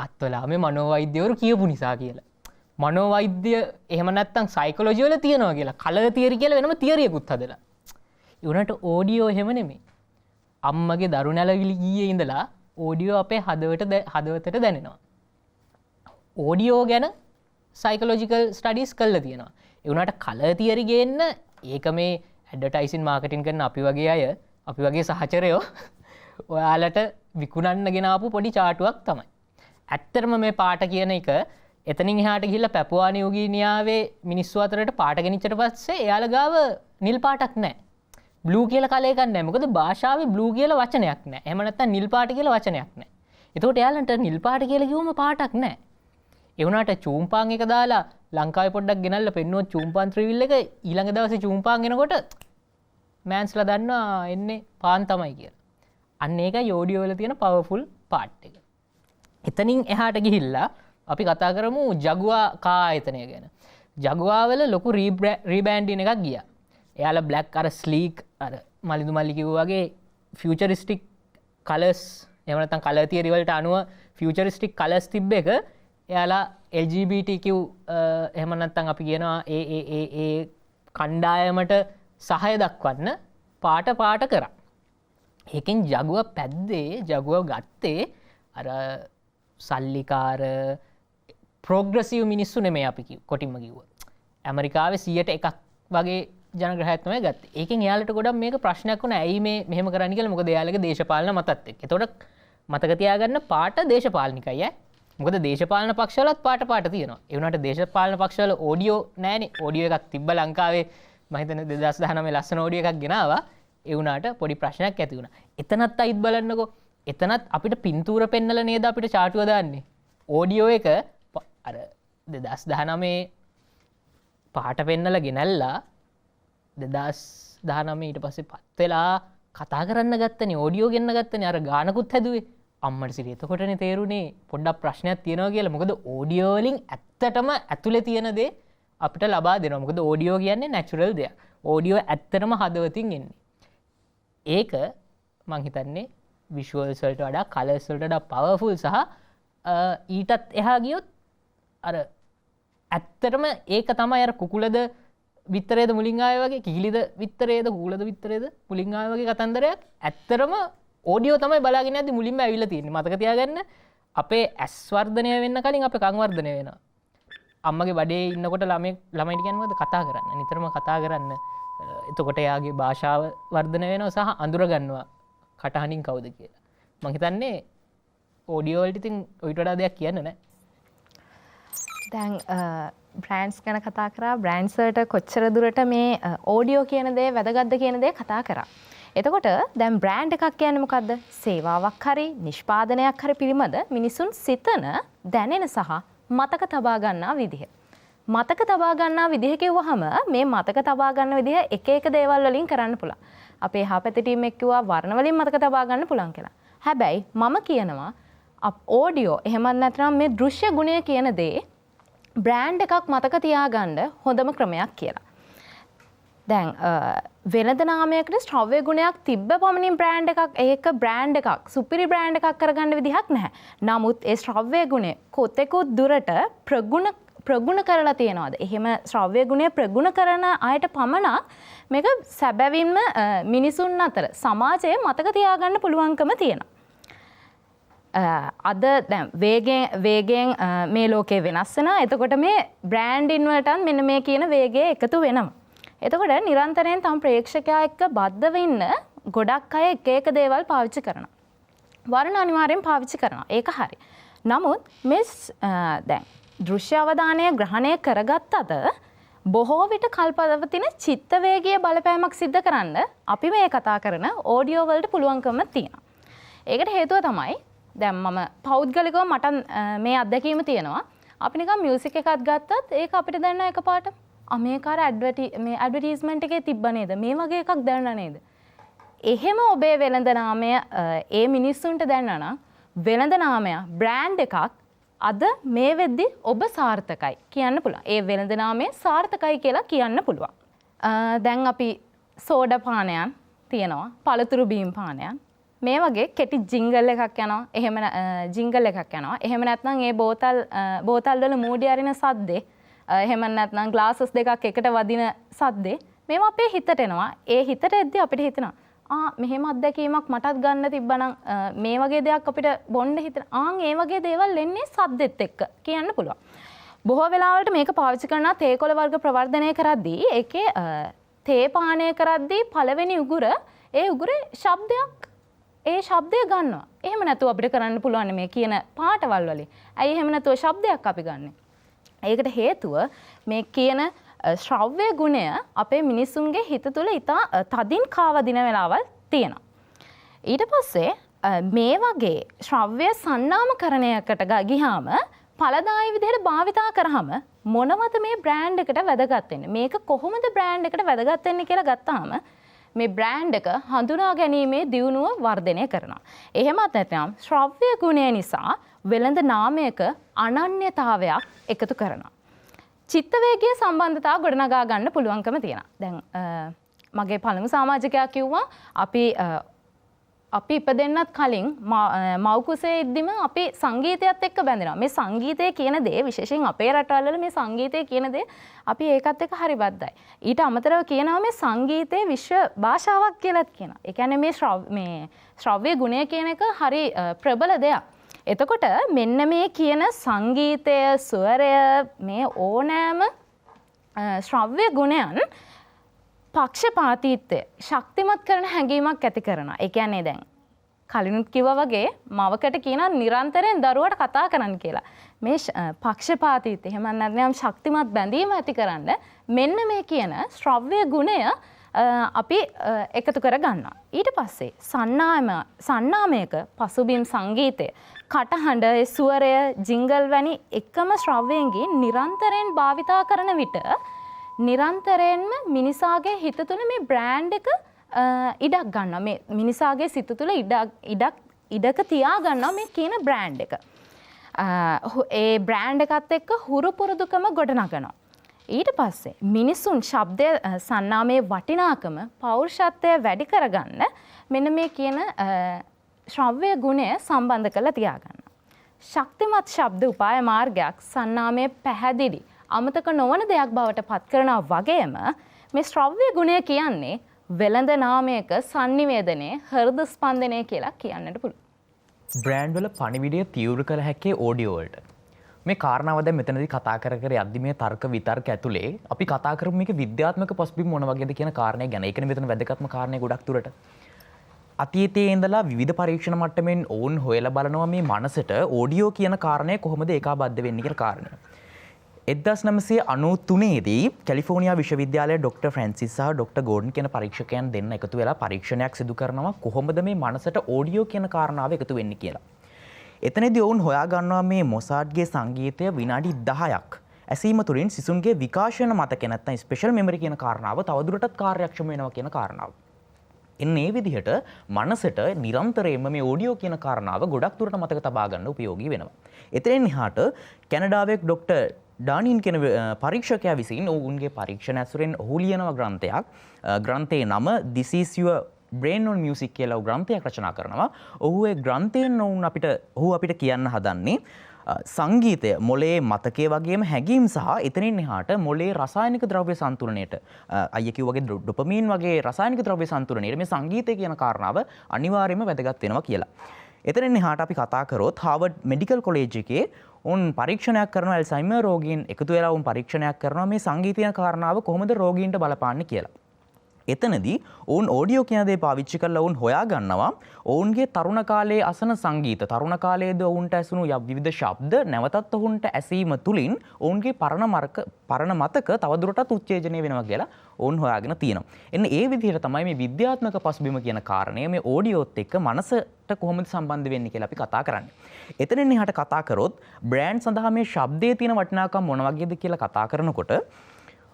S2: අත්වලා මේ මනෝවෛද්‍යවරු කියපු නිසා කියලා. මනෝවෛද්‍ය එහෙම නැත්නම් සයිකොලොජි වල තියනවා කියලා. කලර් තියරි කියලා වෙනම තියරියකුත් හදලා. ඒ උනට ඕඩියෝ එහෙම නෙමෙයි. අම්මගේ දරු නැලවිලි ගියේ ඉඳලා ඕඩියෝ අපේ හදවතට දැනෙනවා. ඕඩියෝ ගැන සයිකොලොජිකල් ස්ටඩීස් කරලා තියෙනවා. ඒ උනට කලර් තියරි ගේන්න ඒක මේ ඇඩ්වර්ටයිසින් මාකටින් කරන අපි වගේ අය, අපි වගේ සහචරයෝ ඔයාලට විකුණන්න ගෙන ආපු පොඩි චාටුවක් තමයි. ඇත්තටම මේ පාට කියන එක එතනින් එහාට ගිහිල්ලා පැපුවා නිව්ගිනියාවේ මිනිස්සු අතරට පාට ගෙනිච්චට පස්සේ එයාලා ගාව නිල් පාටක් නැහැ. බ්ලූ කියලා කලර් එකක් නැහැ. මොකද භාෂාවේ බ්ලූ කියලා වචනයක් නැහැ. එහෙම නැත්නම් නිල් පාට කියලා වචනයක් නැහැ. ඒකට එයාලන්ට නිල් පාට කියලා කිව්වම පාටක් නැහැ. ඒ වුණාට චූම්පාන් එක දාලා ලංකාවේ පොඩ්ඩක් ගෙනල්ලා පෙන්නුවොත් චූම්පාන් ත්‍රිවිල් එක ඊළඟ දවසේ චූම්පාන් එනකොට මෑන්ස්ලා දන්නවා එන්නේ පාන් තමයි කියලා. අන්න ඒකයි ඕඩියෝ වල තියෙන පවර්ෆුල් පාර්ට් එක. එතනින් එහාට ගිහිල්ලා අපි කතා කරමු ජගුවා කා ආයතනය ගැන. ජගුවා වල ලොකු රීබ්‍රෑන්ඩින් එකක් ගියා. එයාලා බ්ලැක් අර ස්ලීක් අර මලිදු මල්ලි කිව්වා වගේ ෆියුචරිස්ටික් කලර්ස් එහෙම නැත්නම් කලර් තියරි වලට අනුව ෆියුචරිස්ටික් කලර්ස් තිබ්බ එක එයාලා LGBTQ එහෙම නැත්නම් අපි කියනවා ඒ කණ්ඩායමට සහාය දක්වන්න පාට කරා. ඒකෙන් ජගුව පැද්දේ ජගුව ගත්තේ අර සල්ලිකාර ප්‍රෝග්‍රෙසිව් මිනිස්සු නෙමෙයි අපි කොටින්ම කිව්වොත්. ඇමරිකාවේ 100ට 1ක් වගේ ජනග්‍රහයක් තමයි ගත්තේ. ඒකෙන් එයාලට ගොඩක් මේක ප්‍රශ්නයක් වුණා. ඇයි මෙහෙම කරන්නේ කියලා. මොකද එයාලගේ දේශපාලන මතත් එක්ක. ඒතකොට මතක තියාගන්න පාට දේශපාලනිකයි ඈ. මොකද දේශපාලන පක්ෂවලත් පාට තියෙනවා. ඒ වුණාට දේශපාලන පක්ෂවල ඕඩියෝ නැහැනේ. ඕඩියෝ එකක් තිබ්බ ලංකාවේ මම හිතන්නේ 2019 ලස්සන ඕඩියෝ එකක් ගෙනාවා. ඒ වුණාට පොඩි ප්‍රශ්නයක් ඇති වුණා. එතනත් අයිත් බලන්නකෝ. එතනත් අපිට පින්තූර පෙන්නලා නේද අපිට චාටුව දාන්නේ. ඕඩියෝ එක අර 2019 පාට පෙන්නලා ගෙනල්ලා 2019 ඊට පස්සේ පත් වෙලා කතා කරන්න ගත්තනේ. ඕඩියෝ ගෙන්න ගත්තනේ. අර ගානකුත් හැදුවේ. අම්මට සිරි එතකොටනේ තේරුනේ පොඩ්ඩක් ප්‍රශ්නයක් තියෙනවා කියලා. මොකද ඕඩියෝ වලින් ඇත්තටම ඇතුලේ තියෙන දේ අපිට ලබා දෙනවා. මොකද ඕඩියෝ කියන්නේ නැචරල් දෙයක්. ඕඩියෝ ඇත්තටම හදවතින් එන්නේ. ඒක මං හිතන්නේ විෂුවල්ස් වලට වඩා කලර්ස් වලට වඩා පවර්ෆුල් සහ ඊටත් එහා ගියොත් අර ඇත්තටම ඒක තමයි අර කුකුලද විත්තරේද මුලින් ආවේ වගේ කිහිලිද විත්තරේද කුකුලද විත්තරේද මුලින් ආවේ වගේ කතන්දරයක් ඇත්තටම ඕඩියෝ තමයි බලාගෙන යද්දි මුලින්ම ඇවිල්ලා තියෙන්නේ. මතක තියාගන්න අපේ ඇස් වර්ධනය වෙන්න කලින් අපේ කන් වර්ධනය වෙනවා. අම්මගේ බඩේ ඉන්නකොට ළමයිට කියන්නේ මොකද කතා කරන්න. නිතරම කතා කරන්න. එතකොට එයාගේ භාෂාව වර්ධනය වෙනවා සහ අඳුර ගන්නවා කටහඬින් කවුද කියලා. මම හිතන්නේ ඕඩියෝ වලට ඉතින් ඔයිට වඩා දෙයක් කියන්න නැහැ.
S6: දැන් බ්‍රෑන්ඩ්ස් ගැන කතා කරා. බ්‍රෑන්ඩ්ස් වලට කොච්චර දුරට මේ ඕඩියෝ කියන දේ වැදගත්ද කියන දේ කතා කරා. එතකොට දැන් බ්‍රෑන්ඩ් එකක් කියන්නේ මොකද්ද? සේවාවක් හරි නිෂ්පාදනයක් හරි පිළිබඳ මිනිසුන් සිතන දැනෙන සහ මතක තබා ගන්නා විදිහ. මතක තබා ගන්නා විදිහ කිව්වහම මේ මතක තබා ගන්න විදිහ එක එක දේවල් වලින් කරන්න පුළුවන්. අපේ හාපැති ටීම් එක කිව්වා වර්ණ වලින් මතක තබා ගන්න පුළුවන් කියලා. හැබැයි මම කියනවා ඕඩියෝ එහෙමත් නැත්නම් මේ දෘශ්‍ය ගුණය කියන දේ බ්‍රෑන්ඩ් එකක් මතක තියාගන්න හොඳම ක්‍රමයක් කියලා. දැන් වෙළඳ නාමයකට ශ්‍රව්‍ය ගුණයක් තිබ්බ පමණින් බ්‍රෑන්ඩ් එකක් ඒක බ්‍රෑන්ඩ් එකක් සුපිරි බ්‍රෑන්ඩ් එකක් කරගන්න විදිහක් නැහැ. නමුත් ඒ ශ්‍රව්‍ය ගුණය කොතෙකුත් දුරට ප්‍රගුණ කරලා තියෙනවද? එහෙම ශ්‍රව්‍ය ගුණය ප්‍රගුණ කරන අයට පමණක් මේක සැබවින්ම මිනිසුන් අතර සමාජයේ මතක තියාගන්න පුළුවන්කම තියෙනවා. අද දැන් වේගයෙන් මේ ලෝකේ වෙනස් වෙනවා. එතකොට මේ බ්‍රෑන්ඩින් වලටත් මෙන්න මේ කියන වේගය එකතු වෙනවා. එතකොට නිරන්තරයෙන් තම ප්‍රේක්ෂකයා එක්ක බද්ධ වෙන්න ගොඩක් අය එක එක දේවල් පාවිච්චි කරනවා. වර්ණ අනිවාර්යෙන් පාවිච්චි කරනවා. ඒක හරි. නමුත් මේ දැන් දෘශ්‍ය අවධානය ග්‍රහණය කරගත්තද බොහෝ විට කල්පවතින චිත්ත වේගයේ බලපෑමක් සිද්ධ කරන්න අපි මේ කතා කරන ඕඩියෝ වලට පුළුවන්කම තියෙනවා. ඒකට හේතුව තමයි දැන් මම පෞද්ගලිකව මට මේ අත්දැකීම තියෙනවා. අපි නිකන් මියුසික් එකක් ගත්තත් ඒක අපිට දැනෙන එකපාරට මේකාර ඇඩ්වර්ටයිස්මන්ට් එකේ තිබ්බ නේද? මේ වගේ එකක් දැනන නේද? එහෙම ඔබේ වෙළඳ නාමය ඒ මිනිස්සුන්ට දැනනා නම් වෙළඳ නාමය බ්‍රෑන්ඩ් එකක් අද මේ වෙද්දි ඔබ සාර්ථකයි කියන්න පුළුවන්. ඒ වෙළඳ නාමය සාර්ථකයි කියලා කියන්න පුළුවන්. දැන් අපි සෝඩා පානයන් තියෙනවා, පළතුරු බීම් පානයන්. මේ වගේ කෙටි ජිංගල් එකක් යනවා. එහෙම ජිංගල් එකක් යනවා. එහෙම නැත්නම් ඒ බෝතල් වල මූඩි අරින සද්දේ එහෙම නැත්නම් ග්ලාසස් දෙකක් එකට වදින සද්දේ මේවා අපේ හිතට එනවා. ඒ හිතට එද්දි අපිට හිතෙනවා මෙහෙම අත්දැකීමක් මටත් ගන්න තිබ්බනම් මේ වගේ දෙයක් අපිට බොන්න හිතෙන ඒ වගේ දේවල් එන්නේ සද්දෙත් එක්ක කියන්න පුළුවන්. බොහෝ වෙලාවලට මේක පාවිච්චි කරනවා තේකොළ වර්ග ප්‍රවර්ධනය කරද්දී ඒකේ තේ පානය කරද්දී පළවෙනි උගුර ඒ උගුරේ ශබ්දය ගන්නවා. එහෙම නැතුව අපිට කරන්න පුළුවන් මේ කියන පාටවල් වලින්. ඇයි එහෙම නැතුව ශබ්දයක් අපි ගන්නෙ? ඒකට හේතුව මේ කියන ශ්‍රව්‍ය ගුණය අපේ මිනිසුන්ගේ හිත තුළ ඉතා තදින් කාවදින වෙලාවල් තියෙනවා. ඊට පස්සේ මේ වගේ ශ්‍රව්‍ය සන්නාමකරණයකට ගියාම ඵලදායී විදිහට භාවිතා කරාම මොනවද මේ බ්‍රෑන්ඩ් එකට වැදගත් වෙන්නේ? මේක කොහොමද බ්‍රෑන්ඩ් එකට වැදගත් වෙන්නේ කියලා ගත්තාම මේ බ්‍රෑන්ඩ් එක හඳුනා ගැනීමේ දියුණුව වර්ධනය කරනවා. එහෙමත් නැත්නම් ශ්‍රව්‍ය ගුණය නිසා වෙළඳ නාමයක අනන්‍යතාවයක් එකතු කරනවා. චිත්ත වේගයේ සම්බන්ධතාව ගොඩනගා ගන්න පුළුවන්කම තියෙනවා. දැන් මගේ පළමු සමාජිකයා කිව්වා අපි ඉපදෙන්නත් කලින් මව් කුසේ ඉද්දිම අපි සංගීතයත් එක්ක බැඳෙනවා. මේ සංගීතය කියන දේ විශේෂයෙන් අපේ රටවල් වල මේ සංගීතය කියන දේ අපි ඒකත් එක්ක හරි බද්ධයි. ඊට අමතරව කියනවා මේ සංගීතයේ විශ්ව භාෂාවක් කියලාත් කියනවා. ඒ කියන්නේ මේ ශ්‍රව්‍ය ගුණය කියන එක හරි ප්‍රබල දෙයක්. එතකොට මෙන්න මේ කියන සංගීතය, ස්වරය මේ ඕනෑම ශ්‍රව්‍ය ගුණයන් පක්ෂපාතීත්වය ශක්තිමත් කරන හැඟීමක් ඇති කරනවා. ඒ කියන්නේ දැන් කලිනුත් කිව්වා වගේ මවකට කියනවා නිරන්තරයෙන් දරුවට කතා කරන්න කියලා. මේ පක්ෂපාතීත්වය එහෙම නැත්නම් ශක්තිමත් බැඳීම ඇති කරන්න මෙන්න මේ කියන ශ්‍රව්‍ය ගුණය අපි එකතු කර ගන්නවා. ඊට පස්සේ සන්නාමයක පසුබිම් සංගීතය, කටහඬ, ස්වරය, ජිංගල් වැනි එකම ශ්‍රව්‍යයන්ගේ නිරන්තරයෙන් භාවිතා කරන විට නිරන්තරයෙන්ම මිනිසාගේ හිත තුළ මේ බ්‍රෑන්ඩ් එක ඉඩක් ගන්නවා. මේ මිනිසාගේ සිත තුළ ඉඩක තියා ගන්නවා මේ කියන බ්‍රෑන්ඩ් එක. ඒ බ්‍රෑන්ඩ් එකත් එක්ක හුරු පුරුදුකම ගොඩනගනවා.
S8: ඊට පස්සේ මිනිසුන් ශබ්දය සන්නාමයේ වටිනාකම පෞරුෂත්වය වැඩි කරගන්න මෙන්න මේ කියන ශ්‍රව්‍ය ගුණය සම්බන්ධ කරලා තියාගන්න. ශක්තිමත් ශබ්ද උපාය මාර්ගයක් සන්නාමයේ පැහැදිලි අමතක නොවන දෙයක් බවට පත් කරනවා වගේම මේ ශ්‍රව්‍ය ගුණය කියන්නේ වෙළඳ නාමයක sannivedanaya හෘද ස්පන්දනය කියලා කියන්නට පුළුවන්.
S4: බ්‍රෑන්ඩ් වල පණිවිඩය තීව්‍ර කළ හැක්කේ ඕඩියෝ වලට. මේ කාරණාව දැන් මෙතනදී කතා කර යද්දි මේ තර්ක විතර්ක ඇතුලේ අපි කතා කරමු මේක විද්‍යාත්මක පසුබිම මොන වගේද කියන කාරණේ ගැන. ඒකනේ මෙතන වැදගත්ම කාරණේ ගොඩක් දුරට. අතීතයේ ඉඳලා විවිධ පරීක්ෂණ මට්ටමින් ඕන් හොයලා බලනවා මේ මනසට ඕඩියෝ කියන කාරණය කොහොමද ඒකාබද්ධ වෙන්නේ කියලා කාරණය. 1993 දී කැලිෆෝනියා විශ්වවිද්‍යාලයේ ඩොක්ටර් ෆ්‍රැන්සිස් සහ ඩොක්ටර් ගෝඩන් කියන පරීක්ෂකයන් දෙන්න එකතු වෙලා පරීක්ෂණයක් සිදු කරනවා කොහොමද මේ මනසට ඕඩියෝ කියන කාරණාව එකතු වෙන්නේ කියලා. එතනදී ඔවුන් හොයා ගන්නවා මේ මොසාඩ්ගේ සංගීතය විනාඩි 10ක් ඇසීම තුළින් සිසුන්ගේ විකාශන මතක නැත්නම් ස්පෙෂල් මෙමරි කියන කාරණාව තවදුරටත් කාර්යක්ෂම වෙනවා කියන කාරණාව. එන්නේ මේ විදිහට මනසට නිරන්තරයෙන්ම මේ ඕඩියෝ කියන කාරණාව ගොඩක් දුරට මතක තබා ගන්න උපයෝගී වෙනවා. එතනින් එහාට කැනඩාවේ ඩොක්ටර් ඩානින් කියන පරීක්ෂකයා විසින් ඔවුන්ගේ පරීක්ෂණ ඇසුරෙන් ඔහු ලියනවා ග්‍රන්ථයක්. ග්‍රන්ථයේ නම This is your brain on music කියලා ග්‍රන්ථයක් රචනා කරනවා. ඔහු ඒ ග්‍රන්ථයෙන් ඔහු අපිට කියන්න හදන්නේ සංගීතය මොලේ මතකයේ වගේම හැඟීම් සහ එතනින් එහාට මොලේ රසායනික ද්‍රව්‍ය සන්තුලනයට අයියා කිව්වාගේ ඩොපමින් වගේ රසායනික ද්‍රව්‍ය සන්තුලනයට මේ සංගීතය කියන කාරණාව අනිවාර්යයෙන්ම වැදගත් වෙනවා කියලා. එතනින් එහාට අපි කතා කරොත් හාවර්ඩ් මෙඩිකල් කොලෙජ් එකේ උන් පරීක්ෂණයක් කරනවා ඇල්සයිමර් රෝගීන් එකතු වෙලා උන් පරීක්ෂණයක් කරනවා මේ සංගීතය කාරණාව කොහොමද රෝගීන්ට බලපාන්නේ කියලා. එතනදී ඔවුන් ඕඩියෝ කියන දේ පාවිච්චි කරලා ඔවුන් හොයා ගන්නවා ඔවුන්ගේ තරුණ කාලයේ අසන සංගීත තරුණ කාලයේදී ඔවුන්ට ඇසුණු විවිධ ශබ්ද නැවතත් ඔවුන්ට ඇසීම තුලින් ඔවුන්ගේ පරණ මතක තවදුරටත් උත්තේජනය වෙනවා කියලා ඔවුන් හොයාගෙන තියෙනවා. එන්න ඒ විදිහට තමයි මේ විද්‍යාත්මක පසුබිම කියන කාරණය මේ ඕඩියෝත් එක්ක මනසට කොහොමද සම්බන්ධ වෙන්නේ කියලා අපි කතා කරන්නේ. එතනින් එහාට කතා කරොත් බ්‍රෑන්ඩ් සඳහා මේ ශබ්දයේ තියෙන වටිනාකම මොන වගේද කියලා කතා කරනකොට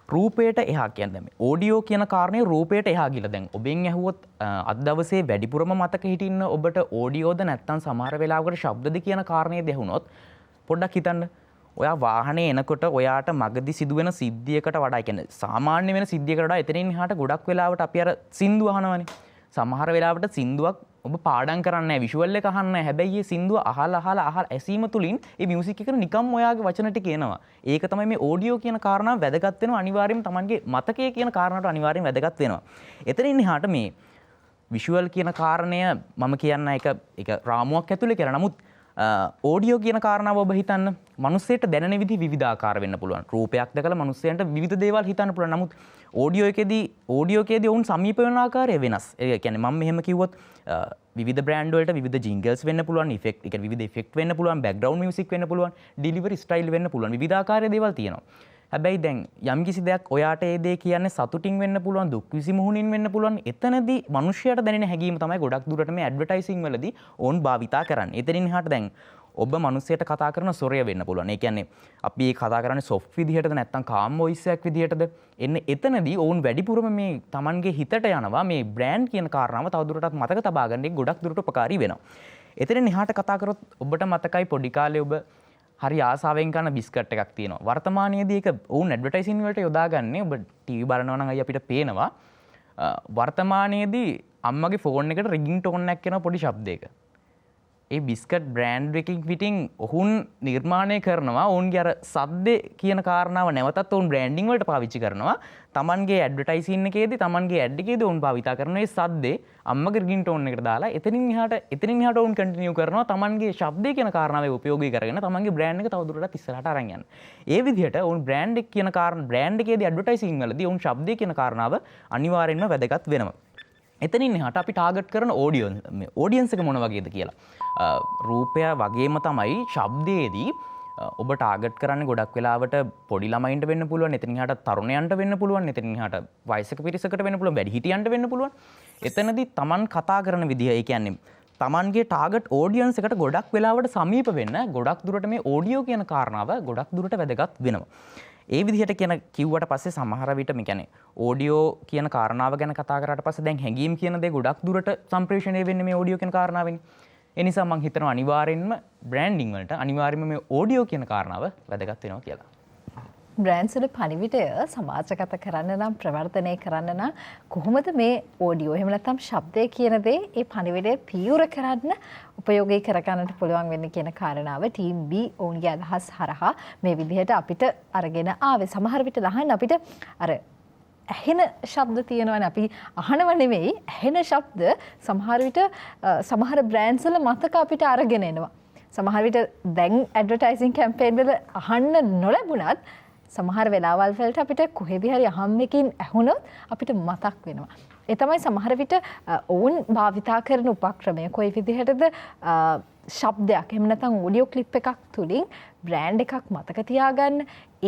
S4: රූපයට එහා කියන්නේ මේ ඕඩියෝ කියන කාරණේ රූපයට එහා ගිහලා දැන් ඔබෙන් ඇහුවොත් අද දවසේ වැඩිපුරම මතක හිටින්න ඔබට ඕඩියෝද නැත්නම් සමහර වෙලාවකට ශබ්දද කියන කාරණේ දෙහුනොත් පොඩ්ඩක් හිතන්න. ඔයා වාහනේ එනකොට ඔයාට මගදී සිදුවෙන සිද්ධියකට වඩා කියන්නේ සාමාන්‍ය වෙන සිද්ධියකට වඩා එතනින් එහාට ගොඩක් වෙලාවට අපි අර සින්දු අහනවනේ. සමහර වෙලාවට සින්දුවක් ඔබ පාඩම් කරන්නේ නැහැ විෂුවල් එක අහන්නේ නැහැ. හැබැයි මේ සින්දුව අහලා ඇසීම තුලින් ඒ මියුසික් එක නිකම් ඔයාගේ වචන ටික එනවා. ඒක තමයි මේ ඕඩියෝ කියන කාරණාව වැදගත් වෙනවා අනිවාර්යයෙන්ම Tamanගේ මතකයේ කියන කාරණාවට අනිවාර්යයෙන් වැදගත් වෙනවා. එතනින් එහාට මේ විෂුවල් කියන කාරණය මම කියන්න ඒක රාමුවක් ඇතුලේ කියලා. නමුත් ඕඩියෝ කියන කාරණාව ඔබ හිතන්න මිනිස්සෙට දැනෙන විදිහ විවිධාකාර වෙන්න පුළුවන්. රූපයක් දැකලා මිනිස්සයන්ට විවිධ දේවල් හිතන්න පුළුවන්. නමුත් ඕඩියෝ එකේදී ඔවුන් සමීප වෙන ආකාරය වෙනස්. ඒ කියන්නේ මම මෙහෙම කිව්වොත් විවිධ බ්‍රෑන්ඩ් වලට විවිධ ජින්ගල්ස් වෙන්න පුළුවන්, ඉෆෙක්ට් ඒ කියන්නේ විවිධ ඉෆෙක්ට් වෙන්න පුළුවන්, බෑග්ග්‍රවුන්ඩ් මියුසික් වෙන්න පුළුවන්, ඩිලිවරි ස්ටයිල් වෙන්න පුළුවන්. විවිධාකාරයේ දේවල් තියෙනවා. හැබැයි දැන් යම්කිසි දෙයක් ඔයාට ඒ දේ කියන්නේ සතුටින් වෙන්න පුළුවන්, දුක් විසිමුහුණින් වෙන්න පුළුවන්. එතනදී මිනිස්සයාට දැනෙන හැඟීම තමයි ගොඩක් දුරට මේ ඇඩ්වර්ටයිසින් වලදී ඕන් භාවිතා කරන්නේ. එතනින් එහාට දැන් ඔබ මිනිස්සයට කතා කරන ස්වරය වෙන්න පුළුවන්. ඒ කියන්නේ අපි මේ කතා කරන්නේ සොෆ්ට් විදිහටද නැත්නම් කාම් වොයිස් එකක් විදිහටද? එන්නේ එතනදී ඔවුන් වැඩිපුරම මේ Tamanගේ හිතට යනවා මේ බ්‍රෑන්ඩ් කියන කාරණාව තවදුරටත් මතක තබා ගන්න එක ගොඩක් දුරට උපකාරී වෙනවා. එතනින් එහාට කතා කරොත් ඔබට මතකයි පොඩි කාලේ ඔබ හරි ආසාවෙන් කන බිස්කට් එකක් තියෙනවා. වර්තමානයේදී ඒක ඔවුන් ඇඩ්වර්ටයිසින් වලට යොදාගන්නේ ඔබ ටීවී බලනවා නම් අය අපිට පේනවා. වර්තමානයේදී අම්මගේ ෆෝන් එකට රින්ගින් ටෝන් එකක් එනවා පොඩි ශබ්දයක. ඒ බිස්කට් බ්‍රෑන්ඩ් එකකින් පිටින් ඔවුන් නිර්මාණය කරනවා ඔවුන්ගේ අර සද්දේ කියන කාරණාව නැවතත් ඔවුන් බ්‍රෑන්ඩින් වලට පාවිච්චි කරනවා. Tamanගේ ඇඩ්වර්ටයිසින් එකේදී Tamanගේ ඇඩ් එකේදී ඔවුන් භාවිතා කරන ඒ සද්දේ අම්මගේ රින්ගින් ටෝන් එකට දාලා එතනින් එහාට ඔවුන් කන්ටිනියු කරනවා Tamanගේ ශබ්දේ කියන කාරණාව උපයෝගී කරගෙන Tamanගේ බ්‍රෑන්ඩ් එක තවදුරටත් ඉස්සරහට අරන් යන්න. ඒ විදිහට ඔවුන් බ්‍රෑන්ඩ් එක කියන බ්‍රෑන්ඩ් එකේදී ඇඩ්වර්ටයිසින් වලදී ඔවුන් ශබ්දේ කියන කාරණාව අනිවාර්යෙන්ම වැදගත් වෙනවා. එතනින් එහාට අපි ටාගට් කරන ඔඩියන්ස් එක මොන වගේද කියලා. රූපය වගේම තමයි ශබ්දයේදී ඔබ ටාගට් කරන්නේ ගොඩක් වෙලාවට පොඩි ළමයින්ට වෙන්න පුළුවන්. එතනින් එහාට තරුණයන්ට වෙන්න පුළුවන්. එතනින් එහාට වයසක පිරිසකට වෙන්න පුළුවන්. වැඩිහිටියන්ට වෙන්න පුළුවන්. එතනදී Taman කතා කරන විදිහ ඒ කියන්නේ Tamanගේ ටාගට් ඔඩියන්ස් එකට ගොඩක් වෙලාවට සමීප වෙන්න ගොඩක් දුරට මේ ඕඩියෝ කියන කාරණාව ගොඩක් දුරට වැදගත් වෙනවා. ඒ විදිහට කිව්වට පස්සේ සමහර විට මේ කියන්නේ ඕඩියෝ කියන කාරණාව ගැන කතා කරාට පස්සේ දැන් හැඟීම් කියන දේ ගොඩක් දුරට සම්ප්‍රේෂණය වෙන්නේ මේ ඕඩියෝ කියන කාරණාවෙන්. ඒ නිසා මම හිතනවා අනිවාර්යෙන්ම බ්‍රෑන්ඩින් වලට අනිවාර්යෙන්ම මේ ඕඩියෝ කියන කාරණාව වැදගත් වෙනවා කියලා.
S6: බ්‍රෑන්ඩ්ස් වල පණිවිඩය සමාජගත කරන්න නම් ප්‍රවර්ධනය කරන්න නම් කොහොමද මේ ඕඩියෝ එහෙම නැත්නම් ශබ්දය කියන දේ ඒ පණිවිඩය තීව්‍ර කරන්න උපයෝගී කරගන්නට පුළුවන් වෙන්නේ කියන කාරණාව ටීම් B ඔවුන්ගේ අදහස් හරහා මේ විදිහට අපිට අරගෙන ආවේ. සමහර විට ලහන් අපිට අර ඇහෙන ශබ්ද තියෙනවනේ අපි අහනව නෙමෙයි ඇහෙන ශබ්ද සමහර විට සමහර බ්‍රෑන්ඩ්ස් වල මතක අපිට අරගෙන එනවා. සමහර විට දැන් ඇඩ්වර්ටයිසින් කැම්පේන් වල අහන්න නොලැබුණත් සමහර වෙලාවල් වලට අපිට කොහෙදි හරි අහම්මකින් ඇහුනොත් අපිට මතක් වෙනවා. ඒ තමයි සමහර විට ඔවුන් භාවිතා කරන උපක්‍රමය කොයි විදිහටද ශබ්දයක් එහෙම නැත්නම් ඔඩියෝ ක්ලිප් එකක් තුලින් බ්‍රෑන්ඩ් එකක් මතක තියාගන්න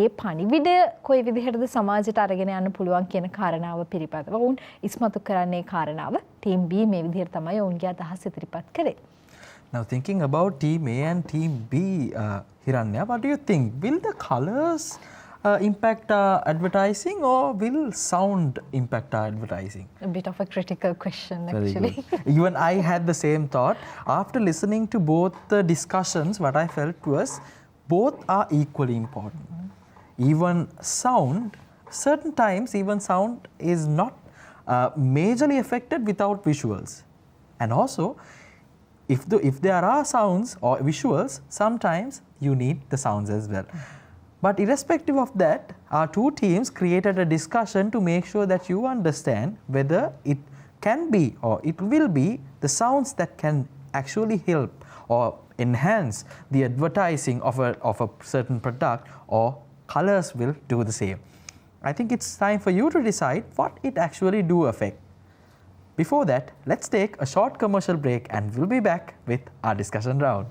S6: ඒ පණිවිඩය කොයි විදිහටද සමාජයට අරගෙන යන්න පුළුවන් කියන කාරණාව පිළිපදව ඔවුන් ඉස්මතු කරන්නේ කාරණාව ටීම් B මේ විදිහට තමයි ඔවුන්ගේ අදහස් ඉදිරිපත් කළේ.
S5: Now thinking about Team A and Team B, Hiranya, what do you think? Will the colors impact advertising or will sound impact advertising?
S6: A bit of a critical question
S5: Very
S6: actually.
S5: good. Even I had the same thought. After listening to both the discussions, what I felt was both are equally important. Even sound, certain times even sound is not majorly affected without visuals. And also, if there are sounds or visuals, sometimes you need the sounds as well. But irrespective of that, our two teams created a discussion to make sure that you understand whether it can be or it will be the sounds that can actually help or enhance the advertising of a certain product, or colors will do the same. I think it's time for you to decide what it actually do affect. Before that, let's take a short commercial break and we'll be back with our discussion round.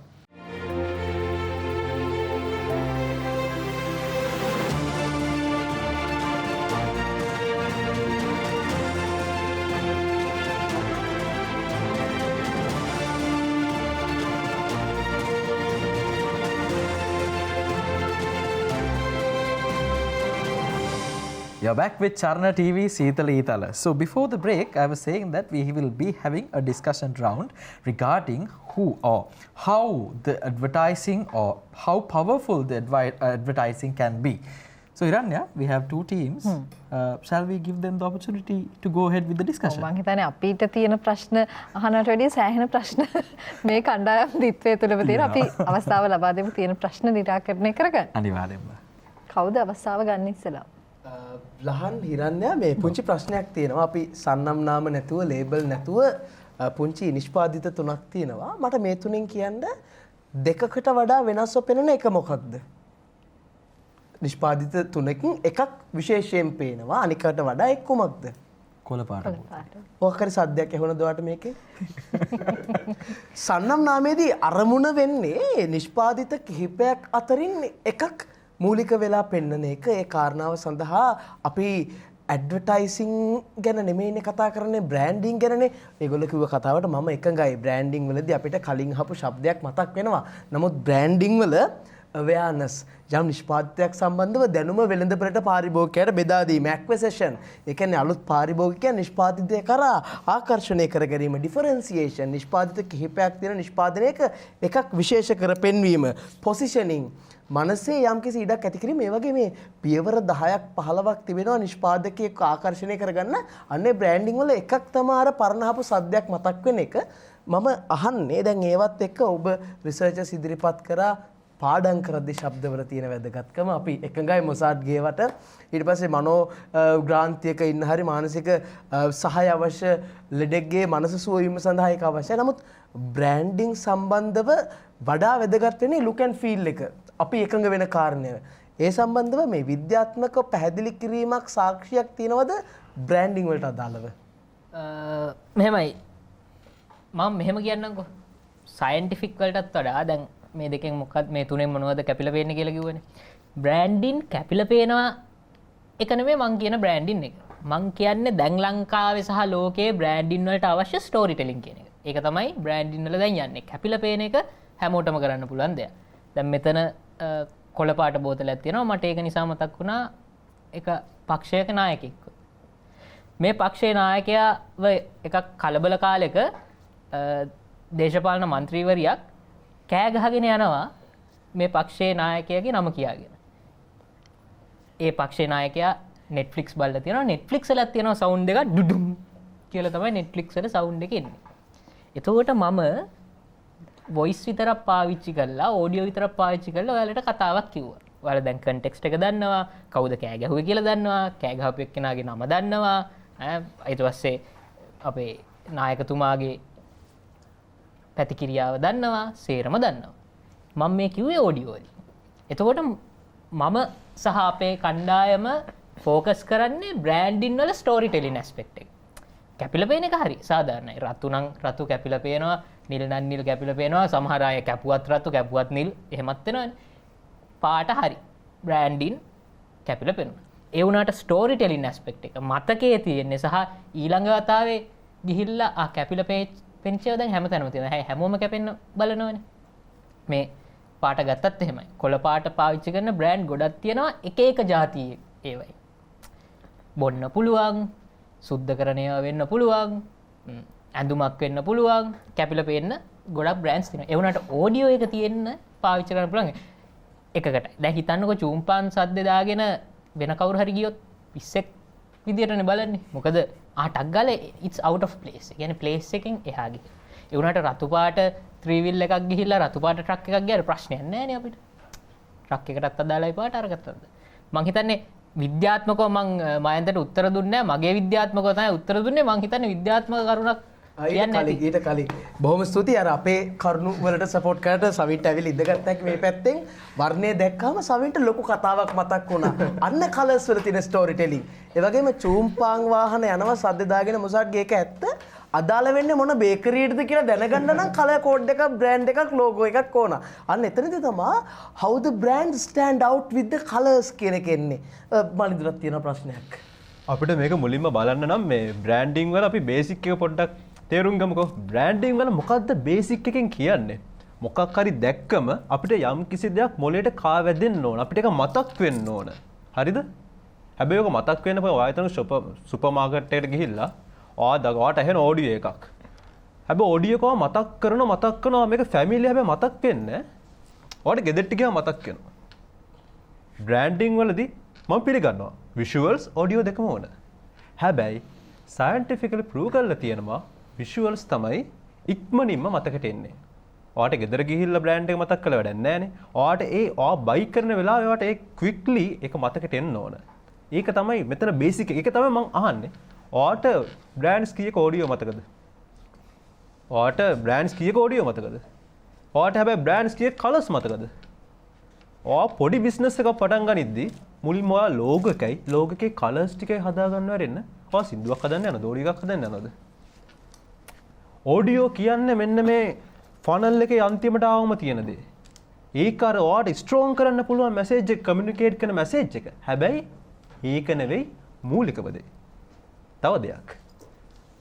S5: You're back with Charna TV Seethala Eethala. So before the break, I was saying that we will be having a discussion round regarding who or how the advertising or how powerful the advertising can be. So Hiranya, we have two teams. Shall we give them the opportunity to go ahead with the discussion?
S6: මම හිතන්නේ අපිට තියෙන ප්‍රශ්න අහනට වැඩිය සෑහෙන ප්‍රශ්න මේ කණ්ඩායම් දිත්වයේ තුලම තියෙන අපි අවස්ථාව ලබා දෙමු තියෙන ප්‍රශ්න निराකරණය කරගන්න.
S5: අනිවාර්යෙන්ම.
S6: කවුද අවස්ථාව ගන්න ඉස්සලා?
S1: ලහන් හිරන්යා මේ පුංචි ප්‍රශ්නයක් තියෙනවා. අපි සන්නම් නාම නැතුව ලේබල් නැතුව පුංචි නිෂ්පාදිත තුනක් තියෙනවා. මට මේ තුනෙන් කියන්න දෙකකට වඩා වෙනස්ව පෙනෙන එක මොකක්ද? නිෂ්පාදිත තුනකින් එකක් විශේෂයෙන් පේනවා. අනිකට වඩා එක් කුමක්ද?
S5: කොළ පාට.
S1: ඔක්කරි සද්දයක් ඇහුණද ඔයාට මේකේ? සන්නම් නාමයේදී අරමුණ වෙන්නේ නිෂ්පාදිත කිහිපයක් අතරින් එකක් මූලික වෙලා පෙන්නන එක. ඒ කාරණාව සඳහා අපි ඇඩ්වර්ටයිසිං ගැන නෙමෙයිනේ කතා කරන්නේ, බ්‍රෑන්ඩින් ගැනනේ. මේගොල්ලෝ කිව්ව කතාවට මම එකඟයි. බ්‍රෑන්ඩින් වලදී අපිට කලින් අහපු ශබ්දයක් මතක් වෙනවා. නමුත් බ්‍රෑන්ඩින් වල awareness යම් නිෂ්පාදිතයක් සම්බන්ධව දැනුම වෙළඳපොළට පාරිභෝගිකයට බෙදා දීම, acquisition. ඒ කියන්නේ අලුත් පාරිභෝගිකයන් නිෂ්පාදිතය කරා ආකර්ෂණය කර ගැනීම, differentiation. නිෂ්පාදිත කිහිපයක් තියෙන නිෂ්පාදනයක එකක් විශේෂ කර පෙන්වීම, positioning. මනසේ යම්කිසි ඉඩක් ඇති කිරීම. මේ වගේ මේ පියවර 10ක් 15ක් තිබෙනවා නිෂ්පාදකයෙක් ආකර්ෂණය කරගන්න. අන්නේ බ්‍රෑන්ඩින් වල එකක් තමයි අර පරණහපු සද්දයක් මතක් වෙන එක. මම අහන්නේ දැන් ඒවත් එක්ක ඔබ රිසර්චර්ස් ඉදිරිපත් කරා පාඩම් කරද්දී ශබ්දවල තියෙන වැදගත්කම අපි එකඟයි මොසාඩ් ගේවට. ඊට පස්සේ මනෝ ග්‍රාන්තියක ඉන්න හරි මානසික සහාය අවශ්‍ය ලෙඩෙක්ගේ මනස සුව වීම සඳහා ඒක අවශ්‍යයි. නමුත් බ්‍රෑන්ඩින් සම්බන්ධව වඩා වැදගත් වෙන්නේ ලුක් ඇන්ඩ් ෆීල් එක. අපි එකඟ වෙන කාරණය. ඒ සම්බන්ධව මේ විද්‍යාත්මක පැහැදිලි කිරීමක් සාක්ෂියක් තියෙනවද බ්‍රෑන්ඩින් වලට අදාළව?
S2: මෙහෙමයි. මම මෙහෙම කියන්නම්කෝ. සයන්ටිෆික් වලටත් වඩා දැන් මේ දෙකෙන් මොකක්ද මේ තුනෙන් මොනවද කැපිලා පේන්නේ කියලා කිව්වනේ. බ්‍රෑන්ඩින් කැපිලා පේනවා එක නෙමෙයි මං කියන බ්‍රෑන්ඩින් එක. මං කියන්නේ දැන් ලංකාවේ සහ ලෝකයේ බ්‍රෑන්ඩින් වලට අවශ්‍ය ස්ටෝරි ටෙලිං කියන එක. ඒක තමයි බ්‍රෑන්ඩින් වල දැන් යන්නේ. කැපිලා පේන එක හැමෝටම කරන්න පුළුවන් දෙයක්. දැන් මෙතන කොළ පාට බෝතලයක් තියෙනවා. මට ඒක නිසා මතක් වුණා එක පක්ෂයක නායකයෙක්ව. මේ පක්ෂයේ නායකයාව එකක් කලබල කාලෙක දේශපාලන මන්ත්‍රීවරියක් කෑ ගහගෙන යනවා මේ පක්ෂයේ නායකයාගේ නම කියාගෙන. ඒ පක්ෂේ නායකයා නෙට්ෆ්ලික්ස් බලලා තියෙනවා. නෙට්ෆ්ලික්ස් වලත් තියෙනවා සවුන්ඩ් එක ඩුඩුම් කියලා තමයි නෙට්ෆ්ලික්ස් වල සවුන්ඩ් එක එන්නේ. එතකොට මම වොයිස් විතරක් පාවිච්චි කරලා ඕඩියෝ විතරක් පාවිච්චි කරලා ඔයාලට කතාවක් කිව්වා. ඔයාලා දැන් කන්ටෙක්ස්ට් එක දන්නවා, කවුද කෑ ගැහුවේ කියලා දන්නවා, කෑ ගහපු එක්කෙනාගේ නම දන්නවා. ඊට පස්සේ අපේ නායකතුමාගේ පැතිකිරියාව දන්නවා, සේරම දන්නවා. මම මේ කිව්වේ ඕඩියෝ වලින්. එතකොට මම සහ අපේ කණ්ඩායම ෆෝකස් කරන්නේ බ්‍රෑන්ඩින් වල ස්ටෝරි ටෙලින් ඇස්පෙක්ට් එක. කැපිලා පේන එක හරි සාධාරණයි. රතු නම් රතු කැපිලා පේනවා, නිල් නම් නිල් කැපිලා පේනවා, සමහර අය කැපුවත් රතු කැපුවත් නිල් එහෙමත් වෙනවනේ. පාට හරි බ්‍රෑන්ඩින් කැපිලා පේනවා. ඒ වුණාට ස්ටෝරි ටෙලින් ඇස්පෙක්ට් එක මතකයේ තියෙන්නේ සහ ඊළඟ වතාවේ ගිහිල්ලා කැපිලා පෙන්චේව දැන් හැමතැනම තියෙනවා. හැමෝම කැපෙන්න බලනවනේ. මේ පාට ගත්තත් එහෙමයි. කොළ පාට පාවිච්චි කරන බ්‍රෑන්ඩ් ගොඩක් තියෙනවා එක එක જાතියේ ඒවයි. බොන්න පුළුවන්, සුද්ධ කරණය වෙන්න පුළුවන්, ඇඳුමක් වෙන්න පුළුවන්, කැපිලා පේන්න ගොඩක් බ්‍රෑන්ඩ්ස් තියෙනවා. ඒ වුණාට ඕඩියෝ එක තියෙන්න පාවිච්චි කරන්න පුළුවන් එකකට. දැන් හිතන්නකෝ චූම්පාන් සද්ද දාගෙන වෙන කවුරු හරි ගියොත් පිස්සෙක් විදියටනේ බලන්නේ. මොකද ටක් ගාලා it's out of place. ඒ කියන්නේ place එකෙන් එහා ගිහින්. ඒ වුණාට රතු පාට 3 wheel එකක් ගිහිල්ලා රතු පාට ට්‍රක් එකක් ගියාට ප්‍රශ්නයක් නැහැ නේ අපිට. ට්‍රක් එකටත් අදාළයි පාට අරගත්තද. මං හිතන්නේ විද්‍යාත්මකව මං මයන්තට උත්තර දුන්නේ නැහැ. මගේ විද්‍යාත්මකව තමයි උත්තර දුන්නේ. මං හිතන්නේ විද්‍යාත්මක කරුණක්
S1: ඊට කලින් බොහොම ස්තුතියි. අර අපේ කරුණු වලට සපෝට් කරට සවින්ට ඇවිල්ලා ඉඳගත්තා මේ පැත්තෙන් වර්ණය දැක්කම සවින්ට ලොකු කතාවක් මතක් වුණා. අන්න කලර්ස් වල තියෙන ස්ටෝරි ටෙලිං. ඒ වගේම චූම්පාන් වාහන යනවා සද්ද දාගෙන මොසාට් ගේක ඇත්ත අදාළ වෙන්නේ මොන බේකරියටද කියලා දැනගන්න නම් කලර් කෝඩ් එකක්, බ්‍රෑන්ඩ් එකක්, ලෝගෝ එකක් ඕන. අන්න එතනදී තමයි how the brand stand out with the colors කියන එක එන්නේ. මලින්දරත් තියෙන ප්‍රශ්නයක්.
S7: අපිට මේක මුලින්ම බලන්න නම් මේ බ්‍රෑන්ඩින් වල අපි බේසික් එක පොඩ්ඩක් තේරුම් ගමුකෝ. බ්‍රෑන්ඩින් වල මොකද්ද බේසික් එකෙන් කියන්නේ? මොකක් හරි දැක්කම අපිට යම් කිසි දෙයක් මොලේට කා වැදෙන්න ඕන. අපිට ඒක මතක් වෙන්න ඕන. හරිද? හැබැයි ඔක මතක් වෙන්න පස්සේ ආයතන සුපර් මාකට් එකට ගිහිල්ලා ඔයාට ඇහෙන ඕඩියෝ එකක්. හැබැයි ඕඩියෝ එක මතක් කරනවා මේක ෆැමිලි හැබැයි මතක් වෙන්නේ. ඔයාට ගෙදරට ගියාම මතක් වෙනවා. බ්‍රෑන්ඩින් වලදී මම පිළිගන්නවා විෂුවල්ස් ඔඩියෝ දෙකම ඕන. හැබැයි සයන්ටිෆිකලි ප්‍රූව් කරලා තියෙනවා විෂුවල්ස් තමයි ඉක්මනින්ම මතකට එන්නේ. ඔයාට ගෙදර ගිහිල්ලා බ්‍රෑන්ඩ් එක මතක් කරලා වැඩක් නැහැ නේ. ඔයාට ඔයා බයි කරන වෙලාවේ ඔයාට ඒ ක්වික්ලි ඒක මතකට එන්න ඕන. ඒක තමයි මෙතන බේසික් එක. ඒක තමයි මම අහන්නේ. ඔයාට බ්‍රෑන්ඩ්ස් කීයක ඕඩියෝ මතකද? ඔයාට බ්‍රෑන්ඩ්ස් කීයක ඕඩියෝ මතකද? ඔයාට හැබැයි බ්‍රෑන්ඩ්ස් කීයක කලර්ස් මතකද? ඔයා පොඩි බිස්නස් එකක් පටන් ගනිද්දි මුලින්ම ඔයා ලෝගෝ එකේ කලර්ස් ටිකේ හදා ගන්න වෙරෙන්න. ඔයා සින්දුවක් හදන්න යනවද? ඕඩියෝ එකක් හදන්න යනවද? ඕඩියෝ කියන්නේ මෙන්න මේ ෆනල් එකේ අන්තිමට ආවම තියෙන දේ. ඒක අර ඔයාට ස්ට්‍රෝං කරන්න පුළුවන් මැසේජ් එක කමියුනිකේට් කරන මැසේජ් එක. හැබැයි ඒක නෙවෙයි මූලිකම දේ. තව දෙයක්.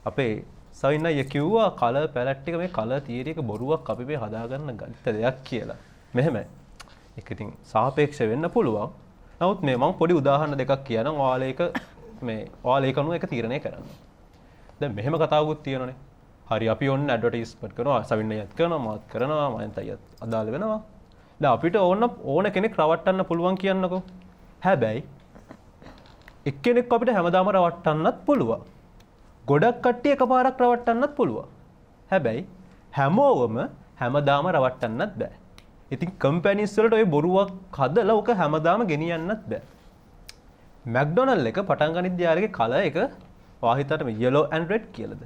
S7: අපේ සවින් අයියා කිව්වා කලර් පැලට් එක මේ කලර් තියරි එක බොරුවක් අපි මේ හදාගන්න ගත්ත දෙයක් කියලා. මෙහෙමයි. ඒක ඉතින් සාපේක්ෂ වෙන්න පුළුවන්. නමුත් මේ මම පොඩි උදාහරණ දෙකක් කියනවා. ඔයාලා ඒක අනුව ඒක තීරණය කරන්න. දැන් මෙහෙම කතාවකුත් තියෙනනේ. හරි අපි ඔන්න ඇඩ්වර්ටයිස්මන්ට් කරනවා. සවින් අයියත් කරනවා, මාත් කරනවා, මයන්ත අයියත් අදාළ වෙනවා. දැන් අපිට ඕන කෙනෙක් රවට්ටන්න පුළුවන් කියන්නකෝ. හැබැයි එක්කෙනෙක් අපිට හැමදාම රවට්ටන්නත් පුළුවන්. ගොඩක් කට්ටිය එකපාරක් රවට්ටන්නත් පුළුවන්. හැබැයි හැමෝවම හැමදාම රවට්ටන්නත් බෑ. ඉතින් කම්පැනිස් වලට ඔය බොරුවක් හදලා ඔක හැමදාම ගෙනියන්නත් බෑ. මැක්ඩොනල්ඩ් එක පටන් ගනිද්දී යාලගේ කලර් එක ඔයා හිතට මේ yellow and red කියලාද?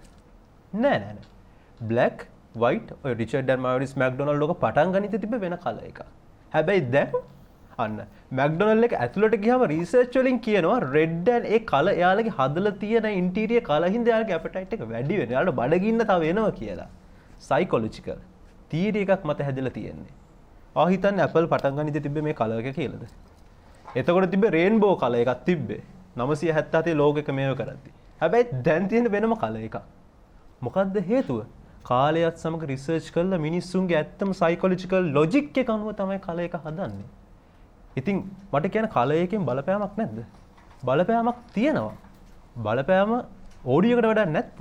S7: නෑ. black, white ඔය රිචඩ් ඇන් මයොරිස් මැක්ඩොනල්ඩ් එක පටන් ගනිද්දී තිබ්බ වෙන කලර් එකක්. හැබැයි දැන් අන්න මැක්ඩොනල්ඩ් එක ඇතුළට ගියාම රිසර්ච් වලින් කියනවා රෙඩ් ඇන් ඒ කලර් එයාලගේ හදලා තියෙන ඉන්ටීරියර් කලර් හින්දා එයාලගේ ඇපටයිට් එක වැඩි වෙනවා. එයාලට බඩගින්න තව එනවා කියලා. සයිකොලොජිකල් තියරි එකක් මත හැදලා තියෙන්නේ. ආ හිතන්නේ ඇපල් පටන් ගනිද්දී තිබ්බේ මේ කලර් එක කියලාද? එතකොට තිබ්බේ රේන්බෝ කලර් එකක් තිබ්බේ. 977 ලෝගෝ එක මේව කරද්දි. හැබැයි දැන් තියෙන වෙනම කලර් එකක්. මොකද්ද හේතුව? කාලයත් සමග රිසර්ච් කරලා මිනිස්සුන්ගේ ඇත්තම සයිකොලොජිකල් ලොජික් එක අනුව තමයි කලර් එක හදන්නේ. ඉතින් මට කියන කලර් එකෙන් බලපෑමක් නැද්ද? බලපෑමක් තියෙනවා. බලපෑම ඕඩියෝකට වඩා නැද්ද?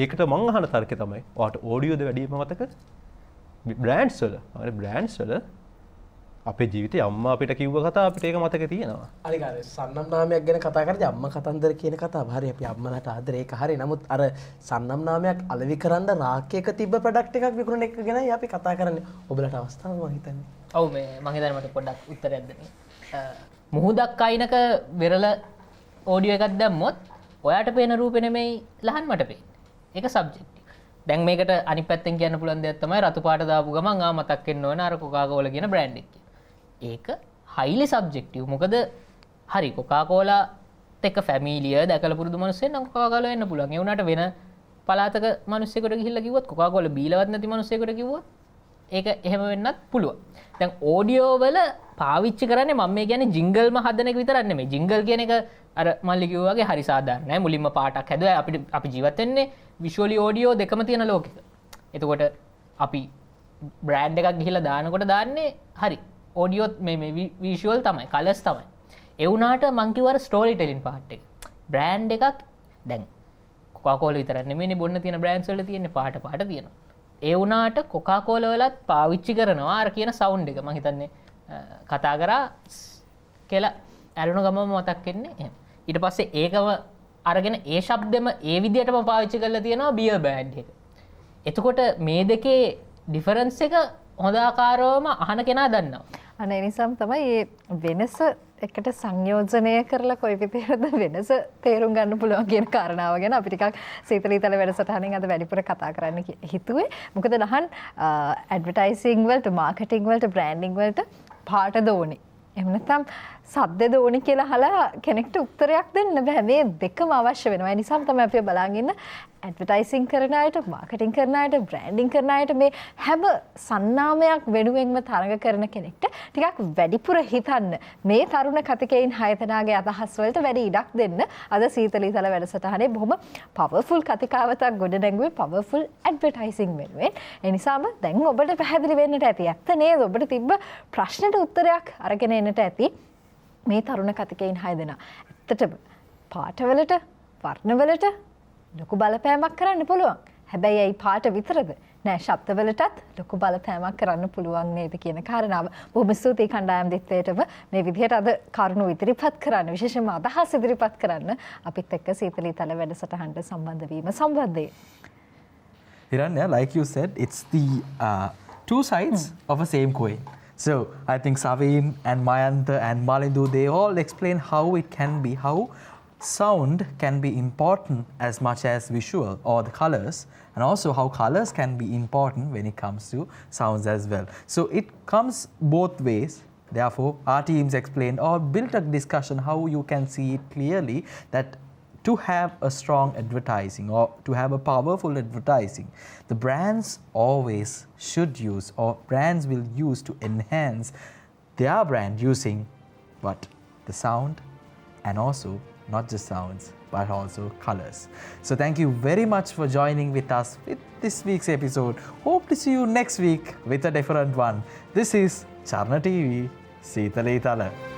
S7: ඒකට මං අහන තර්කය තමයි ඔයාට ඕඩියෝද වැඩිම මතක? බ්‍රෑන්ඩ්ස් වල. බ්‍රෑන්ඩ්ස් වල අපේ ජීවිතේ අම්මා අපිට කිව්ව කතා අපිට ඒක මතක තියෙනවා.
S1: අනිකාර සන්නම් නාමයක් ගැන කතා කරද්දී අම්මා කතන්දර කියන කතාව හරි අපි අම්මලාට ආදරේ ඒක හරි. නමුත් අර සන්නම් නාමයක් අලෙවි කරන්න රාක්කයක තිබ්බ ප්‍රොඩක්ට් එකක් විකුණන එක ගැනයි අපි කතා කරන්නේ. ඔබලට අවස්ථාවක් මම හිතන්නේ.
S2: ඔව් මේ මම හිතන්නේ මට පොඩ්ඩක් උත්තරයක් දෙන්න. මුහුදක් අයිනක වෙරළ ඕඩියෝ එකක් දැම්මොත් ඔයාට පේන රූපේ නෙමෙයි ලහන් මට පේන්නේ. ඒක සබ්ජෙක්ටිව්. දැන් මේකට අනිත් පැත්තෙන් කියන්න පුළුවන් දෙයක් තමයි රතු පාට දාපු ගමන් මතක් වෙන්න ඕන අර කොකාකෝලා කියන බ්‍රෑන්ඩ් එක. ඒක highly subjective. මොකද හරි කොකාකෝලාත් එක්ක ෆැමිලිය දැකලා පුරුදු මිනිස්සෙන් නම් කොකාකෝලා වෙන්න පුළුවන්. ඒ වුණාට වෙන පළාතක මිනිස්සෙකුට ගිහිල්ලා කිව්වොත් කොකාකෝලා බීලවත් නැති මිනිස්සෙකුට කිව්වොත් ඒක එහෙම වෙන්නත් පුළුවන්. දැන් ඕඩියෝ වල පාවිච්චි කරන්නේ මම මේ කියන්නේ ජින්ගල්ම හදන එක විතරක් නෙමෙයි. ජින්ගල් කියන එක අර මල්ලි කිව්වා වගේ හරි සාධාරණයි. මුලින්ම පාටක් හැදුවා අපි ජීවත් වෙන්නේ විෂුවලි ඕඩියෝ දෙකම තියෙන ලෝකෙක. එතකොට අපි බ්‍රෑන්ඩ් එකක් ගිහිල්ලා දානකොට දාන්නේ හරි ඕඩියෝ මේ විෂුවල් තමයි කලර්ස් තමයි. ඒ වුණාට මං කිව්වා ස්ටෝරි ටෙලින් පාර්ට් එක. බ්‍රෑන්ඩ් එකක් දැන් කොකාකෝලා විතරක් නෙමෙයිනේ බොන්න තියෙන බ්‍රෑන්ඩ්ස් වල තියෙන්නේ පාට තියෙනවා. ඒ වුණාට කොකාකෝලා වලත් පාවිච්චි කරනවා අර කියන සවුන්ඩ් එක. මං හිතන්නේ කතා කරා කියලා ඇලුන ගමම මතක් වෙන්නේ එහෙම. ඊට පස්සේ ඒකම අරගෙන ඒ ශබ්දෙම ඒ විදිහටම පාවිච්චි කරලා තියෙනවා බියර් බෑන්ඩ් එක. එතකොට මේ දෙකේ ඩිෆරන්ස් එක හොඳ ආකාරවම අහන කෙනා දන්නවා.
S6: අනේ නිසාම තමයි මේ වෙනස එකට සංයෝජනය කරලා කොයි විදිහටද වෙනස තේරුම් ගන්න පුළුවන් කියන කාරණාව ගැන අපි ටිකක් සීතලීතල වැඩසටහනින් අද වැඩිපුර කතා කරන්න හිතුවේ. මොකද නහන් ඇඩ්වර්ටයිසිං වලට මාකටිං වලට බ්‍රෑන්ඩිං වලට පාටද ඕනේ. එහෙම නැත්නම් සද්දද ඕනේ කියලා අහලා කෙනෙක්ට උත්තරයක් දෙන්න බෑ. මේ දෙකම අවශ්‍ය වෙනවා. ඒ නිසාම තමයි අපි බලන් ඉන්න ඇඩ්වර්ටයිසිං කරන අයට, මාකටිං කරන අයට, බ්‍රෑන්ඩිං කරන අයට මේ හැම සන්නාමයක් වෙනුවෙන්ම තරඟ කරන කෙනෙක්ට ටිකක් වැඩිපුර හිතන්න මේ තරුණ කතිකයින් 6 දෙනාගේ අදහස් වලට වැඩි ඉඩක් දෙන්න අද සීතලීතල වැඩසටහනේ බොහොම පවර්ෆුල් කතිකාවතක් ගොඩනැගුවේ පවර්ෆුල් ඇඩ්වර්ටයිසිං වෙනුවෙන්. ඒ නිසාම දැන් ඔබට පැහැදිලි වෙන්නට ඇති. ඇත්ත නේද? ඔබට තිබ්බ ප්‍රශ්නෙට උත්තරයක් අරගෙන එන්නට ඇති. මේ තරුණ කතිකයින් 6 දෙනා ඇත්තටම පාටවලට වර්ණවලට ලොකු බලපෑමක් කරන්න පුළුවන්. හැබැයි ඒ පාට විතරද? නෑ, ශබ්දවලටත් ලොකු බලපෑමක් කරන්න පුළුවන් නේද කියන කාරණාව. බොහොම ස්තුතියි කණ්ඩායම් දෙත්තේටම මේ විදිහට අද කරුණු ඉදිරිපත් කරන්න, විශේෂයෙන්ම අදහස් ඉදිරිපත් කරන්න අපිත් එක්ක සීතලීතල වැඩසටහනට සම්බන්ධ වීම සම්බන්ධයෙන්.
S5: Hiranya, like you said, it's the two sides of a same coin. So I think Saveen and Mayantha and Malindu, they all explain how it can be, how sound can be important as much as visual or the colors, and also how colors can be important when it comes to sounds as well. So it comes both ways. Therefore, our teams explained or built a discussion how you can see it clearly that to have a strong advertising or to have a powerful advertising, the brands always should use or brands will use to enhance their brand using what? The sound and also not just sounds but also colors. So thank you very much for joining with us with this week's episode. Hope to see you next week with a different one. This is Charna TV, Seetale Thala.